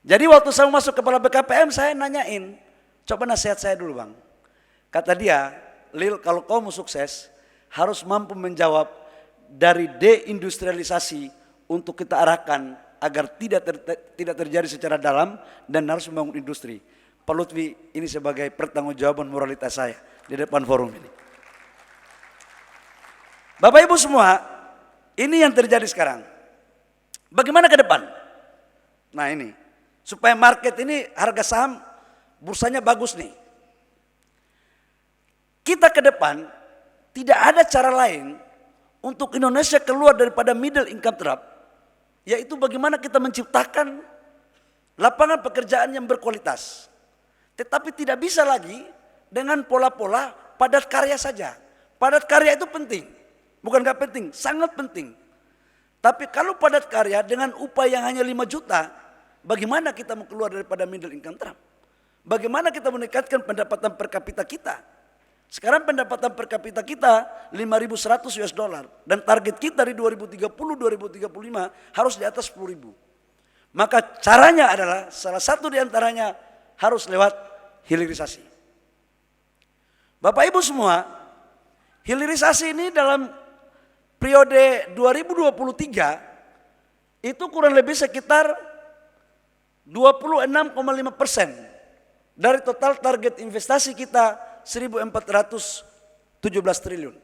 Jadi waktu saya masuk Kepala BKPM saya nanyain, coba nasihat saya dulu Bang. Kata dia, Lil, kalau kau mau sukses harus mampu menjawab dari deindustrialisasi untuk kita arahkan agar tidak terjadi secara dalam dan harus membangun industri. Pak Lutfi ini sebagai pertanggungjawaban moralitas saya di depan forum ini. Bapak Ibu semua, ini yang terjadi sekarang. Bagaimana ke depan? Nah ini, supaya market ini harga saham bursanya bagus nih. Kita ke depan tidak ada cara lain untuk Indonesia keluar daripada middle income trap, yaitu bagaimana kita menciptakan lapangan pekerjaan yang berkualitas. Tetapi tidak bisa lagi dengan pola-pola padat karya saja. Padat karya itu penting, bukan gak penting, sangat penting. Tapi kalau padat karya dengan upah yang hanya 5 juta, bagaimana kita mau keluar daripada middle income trap? Bagaimana kita meningkatkan pendapatan per kapita kita? Sekarang pendapatan per kapita kita 5.100 US dollar dan target kita di 2030-2035 harus di atas 10.000. Maka caranya adalah salah satu di antaranya harus lewat hilirisasi. Bapak Ibu semua, hilirisasi ini dalam periode 2023 itu kurang lebih sekitar 26,5% dari total target investasi kita 1.417 triliun.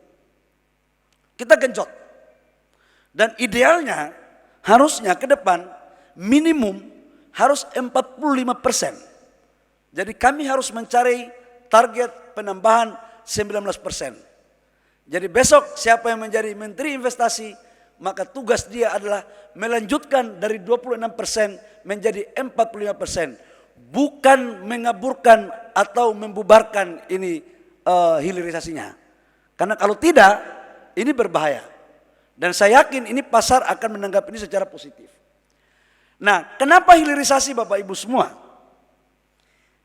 Kita genjot. Dan idealnya harusnya ke depan minimum harus 45%. Jadi kami harus mencari target penambahan 19%. Jadi besok siapa yang menjadi Menteri Investasi, maka tugas dia adalah melanjutkan dari 26% menjadi 45%. Bukan mengaburkan atau membubarkan ini hilirisasinya. Karena kalau tidak, ini berbahaya. Dan saya yakin ini pasar akan menanggapi ini secara positif. Nah, kenapa hilirisasi Bapak Ibu semua?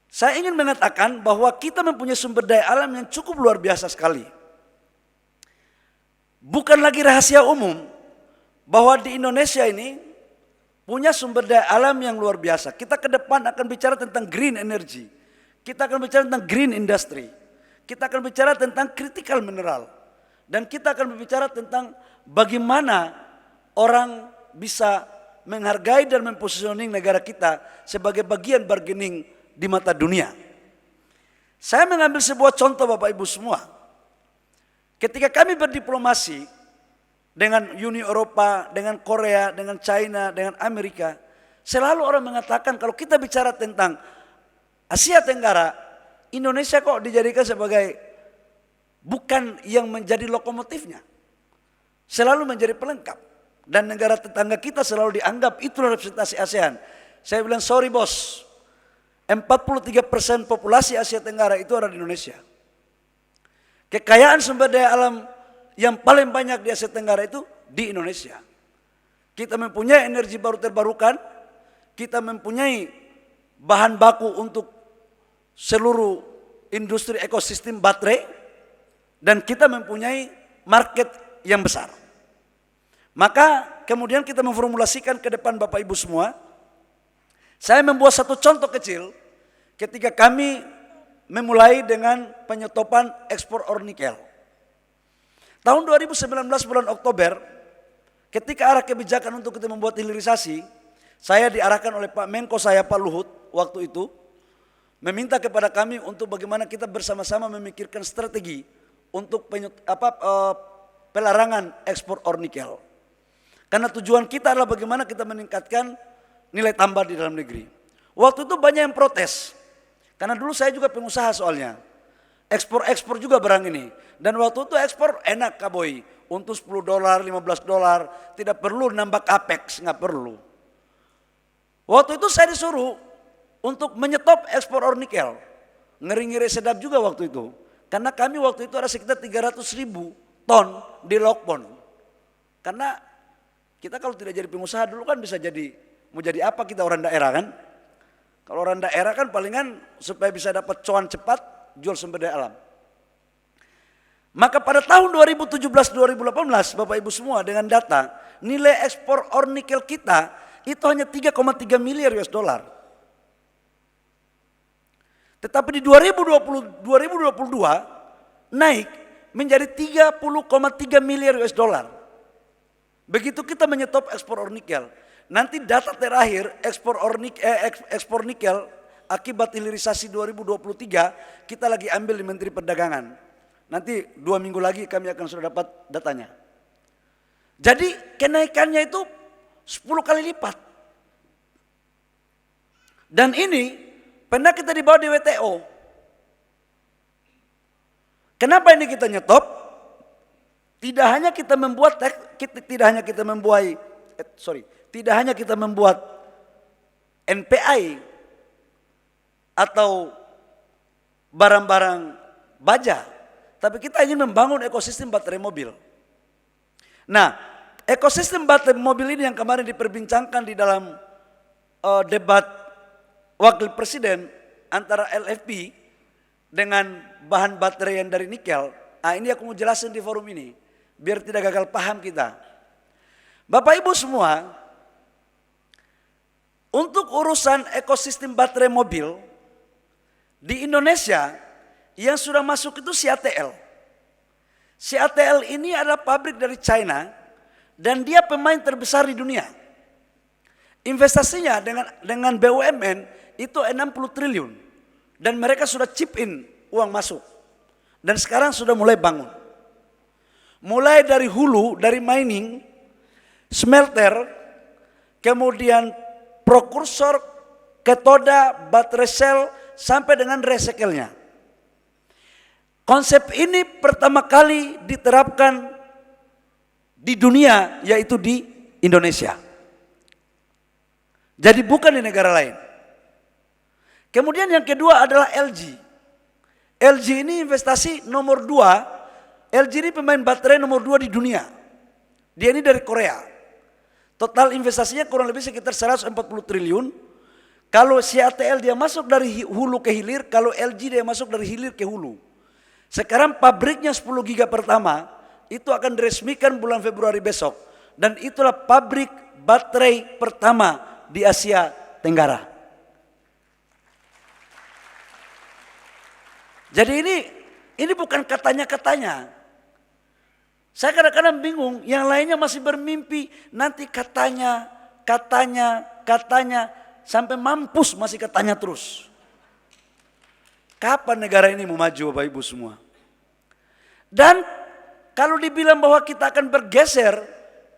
Saya ingin mengatakan bahwa kita mempunyai sumber daya alam yang cukup luar biasa sekali. Bukan lagi rahasia umum bahwa di Indonesia ini punya sumber daya alam yang luar biasa. Kita ke depan akan bicara tentang green energy. Kita akan bicara tentang green industry. Kita akan bicara tentang critical mineral. Dan kita akan berbicara tentang bagaimana orang bisa menghargai dan mempositioning negara kita sebagai bagian bargaining di mata dunia. Saya mengambil sebuah contoh Bapak Ibu semua. Ketika kami berdiplomasi dengan Uni Eropa, dengan Korea, dengan China, dengan Amerika. Selalu orang mengatakan kalau kita bicara tentang Asia Tenggara, Indonesia kok dijadikan sebagai bukan yang menjadi lokomotifnya. Selalu menjadi pelengkap. Dan negara tetangga kita selalu dianggap itulah representasi ASEAN. Saya bilang sorry bos, 43% populasi Asia Tenggara itu ada di Indonesia. Kekayaan sumber daya alam yang paling banyak di Asia Tenggara itu di Indonesia. Kita mempunyai energi baru terbarukan, kita mempunyai bahan baku untuk seluruh industri ekosistem baterai, dan kita mempunyai market yang besar. Maka kemudian kita memformulasikan ke depan Bapak Ibu semua. Saya membuat satu contoh kecil ketika kami memulai dengan penyetopan ekspor ore nikel. Tahun 2019 bulan Oktober, ketika arah kebijakan untuk kita membuat hilirisasi, saya diarahkan oleh Pak Menko saya, Pak Luhut, waktu itu, meminta kepada kami untuk bagaimana kita bersama-sama memikirkan strategi untuk pelarangan ekspor ore nikel. Karena tujuan kita adalah bagaimana kita meningkatkan nilai tambah di dalam negeri. Waktu itu banyak yang protes. Karena dulu saya juga pengusaha soalnya. Ekspor juga barang ini. Dan waktu itu ekspor enak Kaboy. Untuk $10, $15, tidak perlu nambah capex, nggak perlu. Waktu itu saya disuruh untuk menyetop ekspor ore nikel. Ngeri-ngeri sedap juga waktu itu. Karena kami waktu itu ada sekitar 300.000 ton di lockdown. Karena kita kalau tidak jadi pengusaha dulu kan bisa jadi, mau jadi apa kita orang daerah kan? Kalau orang daerah kan palingan supaya bisa dapat cuan cepat, jual sumber daya alam. Maka pada tahun 2017-2018 Bapak Ibu semua dengan data, nilai ekspor ore nikel kita itu hanya 3,3 miliar US dollar. Tetapi di 2022 naik menjadi 30,3 miliar US dollar. Begitu kita menyetop ekspor ore nikel. Nanti data terakhir ekspor nikel akibat hilirisasi 2023 kita lagi ambil di Menteri Perdagangan. Nanti 2 minggu lagi kami akan sudah dapat datanya. Jadi kenaikannya itu 10 kali lipat. Dan ini pernah kita dibawa di WTO. Kenapa ini kita nyetop? Tidak hanya kita membuat NPI atau barang-barang baja, tapi kita ingin membangun ekosistem baterai mobil. Nah, ekosistem baterai mobil ini yang kemarin diperbincangkan di dalam debat wakil presiden antara LFP dengan bahan baterai yang dari nikel. Nah, ini aku mau jelasin di forum ini biar tidak gagal paham kita. Bapak Ibu semua, untuk urusan ekosistem baterai mobil di Indonesia yang sudah masuk itu CATL. CATL ini adalah pabrik dari China dan dia pemain terbesar di dunia. Investasinya dengan BUMN itu 60 triliun dan mereka sudah chip in uang masuk dan sekarang sudah mulai bangun. Mulai dari hulu, dari mining, smelter, kemudian prokursor, ketoda, baterai sel, sampai dengan recycle-nya. Konsep ini pertama kali diterapkan di dunia, yaitu di Indonesia. Jadi bukan di negara lain. Kemudian yang kedua adalah LG. LG ini investasi nomor 2. LG ini pemain baterai nomor 2 di dunia. Dia ini dari Korea. Total investasinya kurang lebih sekitar 140 triliun. Kalau CATL dia masuk dari hulu ke hilir, kalau LG dia masuk dari hilir ke hulu. Sekarang pabriknya 10 giga pertama itu akan diresmikan bulan Februari besok. Dan itulah pabrik baterai pertama di Asia Tenggara. Jadi ini bukan katanya-katanya. Saya kadang-kadang bingung, yang lainnya masih bermimpi, nanti katanya, sampai mampus masih katanya terus. Kapan negara ini mau maju Bapak Ibu semua? Dan kalau dibilang bahwa kita akan bergeser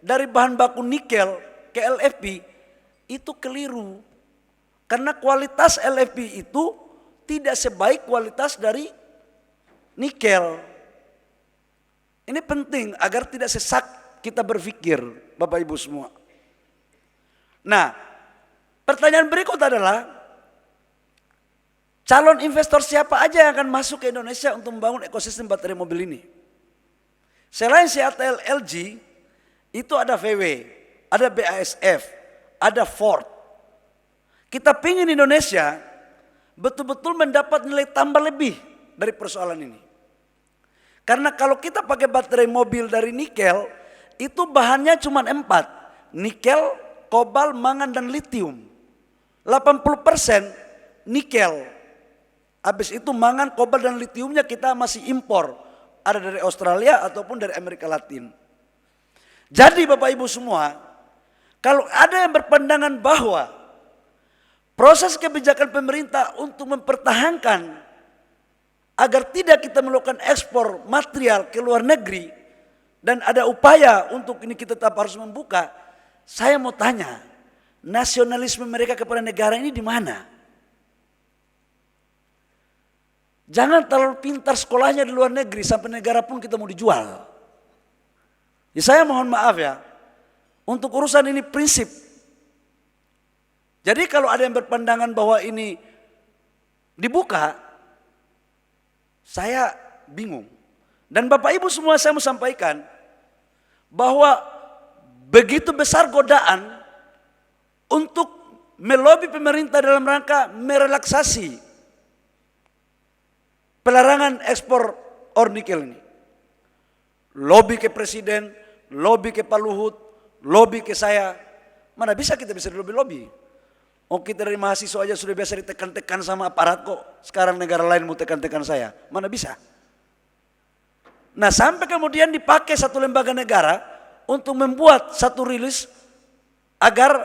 dari bahan baku nikel ke LFP, itu keliru. Karena kualitas LFP itu tidak sebaik kualitas dari nikel. Ini penting agar tidak sesak kita berpikir, Bapak Ibu semua. Nah, pertanyaan berikut adalah, calon investor siapa aja yang akan masuk ke Indonesia untuk membangun ekosistem baterai mobil ini? Selain CATL LG, itu ada VW, ada BASF, ada Ford. Kita pingin Indonesia betul-betul mendapat nilai tambah lebih dari persoalan ini. Karena kalau kita pakai baterai mobil dari nikel, itu bahannya cuma 4. Nikel, kobalt, mangan, dan litium. 80% nikel. Habis itu mangan, kobalt, dan litiumnya kita masih impor. Ada dari Australia ataupun dari Amerika Latin. Jadi Bapak Ibu semua, kalau ada yang berpandangan bahwa proses kebijakan pemerintah untuk mempertahankan agar tidak kita melakukan ekspor material ke luar negeri dan ada upaya untuk ini kita tetap harus membuka, saya mau tanya, nasionalisme mereka kepada negara ini di mana? Jangan terlalu pintar sekolahnya di luar negeri sampai negara pun kita mau dijual. Ya, saya mohon maaf ya, untuk urusan ini prinsip. Jadi kalau ada yang berpandangan bahwa ini dibuka, saya bingung. Dan Bapak Ibu semua saya mau sampaikan bahwa begitu besar godaan untuk melobi pemerintah dalam rangka merelaksasi pelarangan ekspor ore nikel ini. Lobby ke presiden, lobby ke Pak Luhut, lobby ke saya. Mana bisa kita bisa lobby-lobby? Oh, kita dari mahasiswa aja sudah biasa ditekan-tekan sama aparat kok. Sekarang negara lain mau tekan-tekan saya. Mana bisa? Nah, sampai kemudian dipakai satu lembaga negara untuk membuat satu rilis agar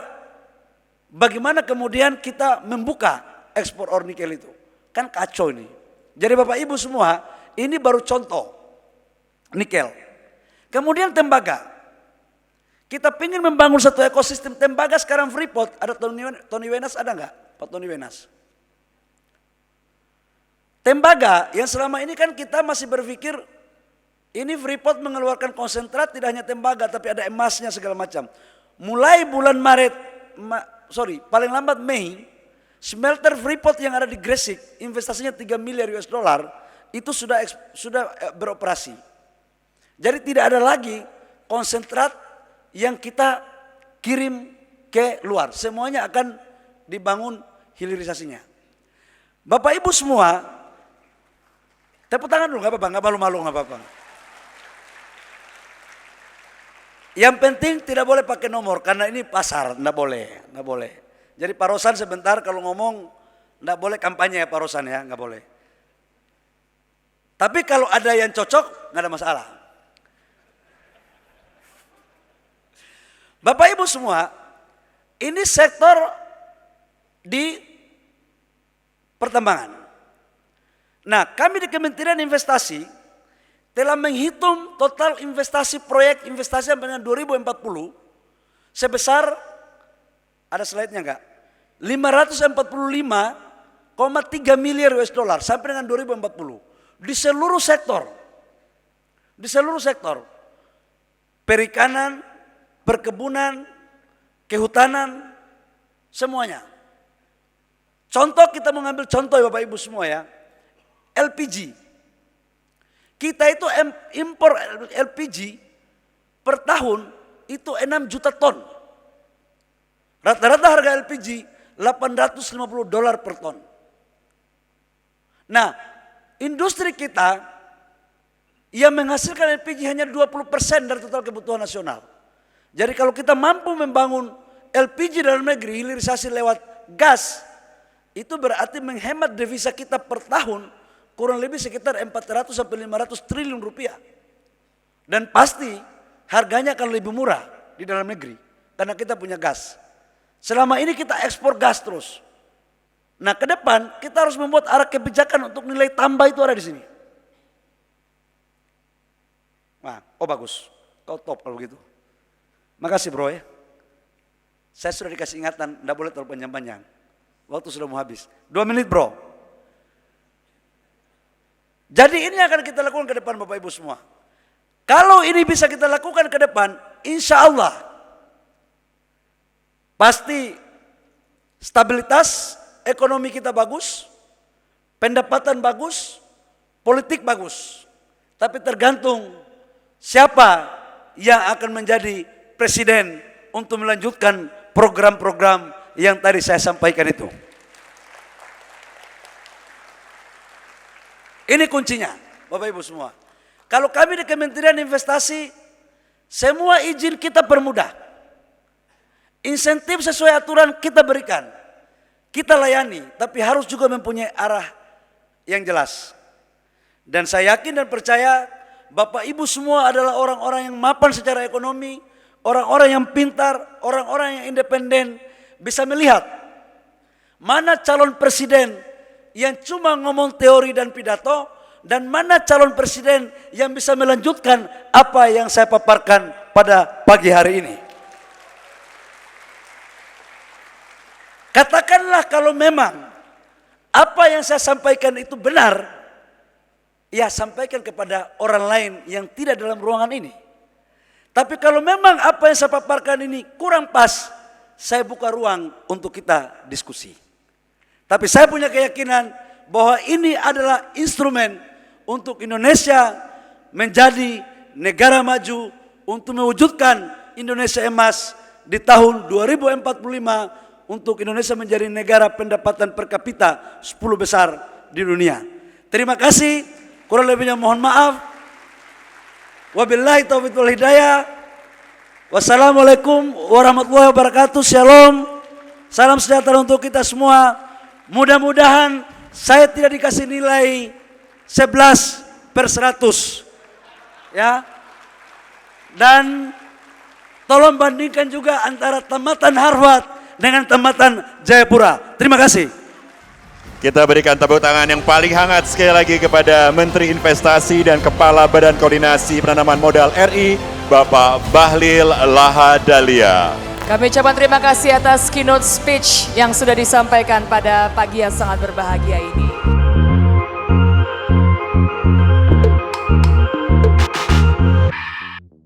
bagaimana kemudian kita membuka ekspor ore nikel itu. Kan kacau ini. Jadi Bapak Ibu semua, ini baru contoh nikel. Kemudian tembaga. Kita ingin membangun satu ekosistem tembaga sekarang Freeport. Ada Tony Wenas ada nggak? Pak Tony Wenas. Tembaga yang selama ini kan kita masih berpikir ini Freeport mengeluarkan konsentrat tidak hanya tembaga tapi ada emasnya segala macam. Mulai bulan paling lambat Mei, smelter Freeport yang ada di Gresik, investasinya 3 miliar US dollar, itu sudah beroperasi. Jadi tidak ada lagi konsentrat yang kita kirim ke luar. Semuanya akan dibangun hilirisasinya. Bapak Ibu semua, tepuk tangan dulu, gak apa-apa, gak malu-malu, gak apa-apa. Yang penting tidak boleh pakai nomor, karena ini pasar, gak boleh. Jadi Pak Rosan sebentar kalau ngomong, enggak boleh kampanye ya Pak Rosan ya, enggak boleh. Tapi kalau ada yang cocok, enggak ada masalah. Bapak Ibu semua, ini sektor di pertambangan. Nah, kami di Kementerian Investasi telah menghitung total investasi proyek investasi sampai dengan 2040 sebesar, ada slide-nya enggak? 545,3 miliar US dollar sampai dengan 2040 di seluruh sektor. Di seluruh sektor. Perikanan, perkebunan, kehutanan, semuanya. Contoh, kita mengambil contoh ya Bapak Ibu semua ya. LPG. Kita itu impor LPG per tahun itu 6 juta ton. Rata-rata harga LPG $850 per ton. Nah, industri kita yang menghasilkan LPG hanya 20% dari total kebutuhan nasional. Jadi kalau kita mampu membangun LPG dalam negeri, hilirisasi lewat gas, itu berarti menghemat devisa kita per tahun kurang lebih sekitar 400 sampai 500 triliun rupiah. Dan pasti harganya akan lebih murah di dalam negeri karena kita punya gas. Selama ini kita ekspor gas terus. Nah, ke depan kita harus membuat arah kebijakan untuk nilai tambah itu ada di sini. Nah, oh bagus, kau top kalau begitu. Makasih bro ya. Saya sudah dikasih ingatan, tidak boleh terlalu panjang-panjang. Waktu sudah mau habis. 2 menit bro. Jadi ini akan kita lakukan ke depan Bapak Ibu semua. Kalau ini bisa kita lakukan ke depan, insya Allah pasti stabilitas ekonomi kita bagus, pendapatan bagus, politik bagus. Tapi tergantung siapa yang akan menjadi presiden untuk melanjutkan program-program yang tadi saya sampaikan itu. Ini kuncinya, Bapak Ibu semua. Kalau kami di Kementerian Investasi, semua izin kita permudah. Insentif sesuai aturan kita berikan. Kita layani, tapi harus juga mempunyai arah yang jelas. Dan saya yakin dan percaya Bapak Ibu semua adalah orang-orang yang mapan secara ekonomi, orang-orang yang pintar, orang-orang yang independen, bisa melihat mana calon presiden yang cuma ngomong teori dan pidato, dan mana calon presiden yang bisa melanjutkan apa yang saya paparkan pada pagi hari ini. Katakanlah kalau memang apa yang saya sampaikan itu benar, ya sampaikan kepada orang lain yang tidak dalam ruangan ini. Tapi kalau memang apa yang saya paparkan ini kurang pas, saya buka ruang untuk kita diskusi. Tapi saya punya keyakinan bahwa ini adalah instrumen untuk Indonesia menjadi negara maju, untuk mewujudkan Indonesia emas di tahun 2045, untuk Indonesia menjadi negara pendapatan per kapita 10 besar di dunia. Terima kasih, kurang lebihnya mohon maaf. Wabillahi taufiq wal hidayah. Wassalamualaikum warahmatullahi wabarakatuh. Shalom. Salam sejahtera untuk kita semua. Mudah-mudahan saya tidak dikasih nilai 11/100. Ya. Dan tolong bandingkan juga antara tamatan Harvard dengan tamatan Jayapura. Terima kasih. Kita berikan tepuk tangan yang paling hangat sekali lagi kepada Menteri Investasi dan Kepala Badan Koordinasi Penanaman Modal RI, Bapak Bahlil Lahadalia. Kami ucapkan terima kasih atas keynote speech yang sudah disampaikan pada pagi yang sangat berbahagia ini.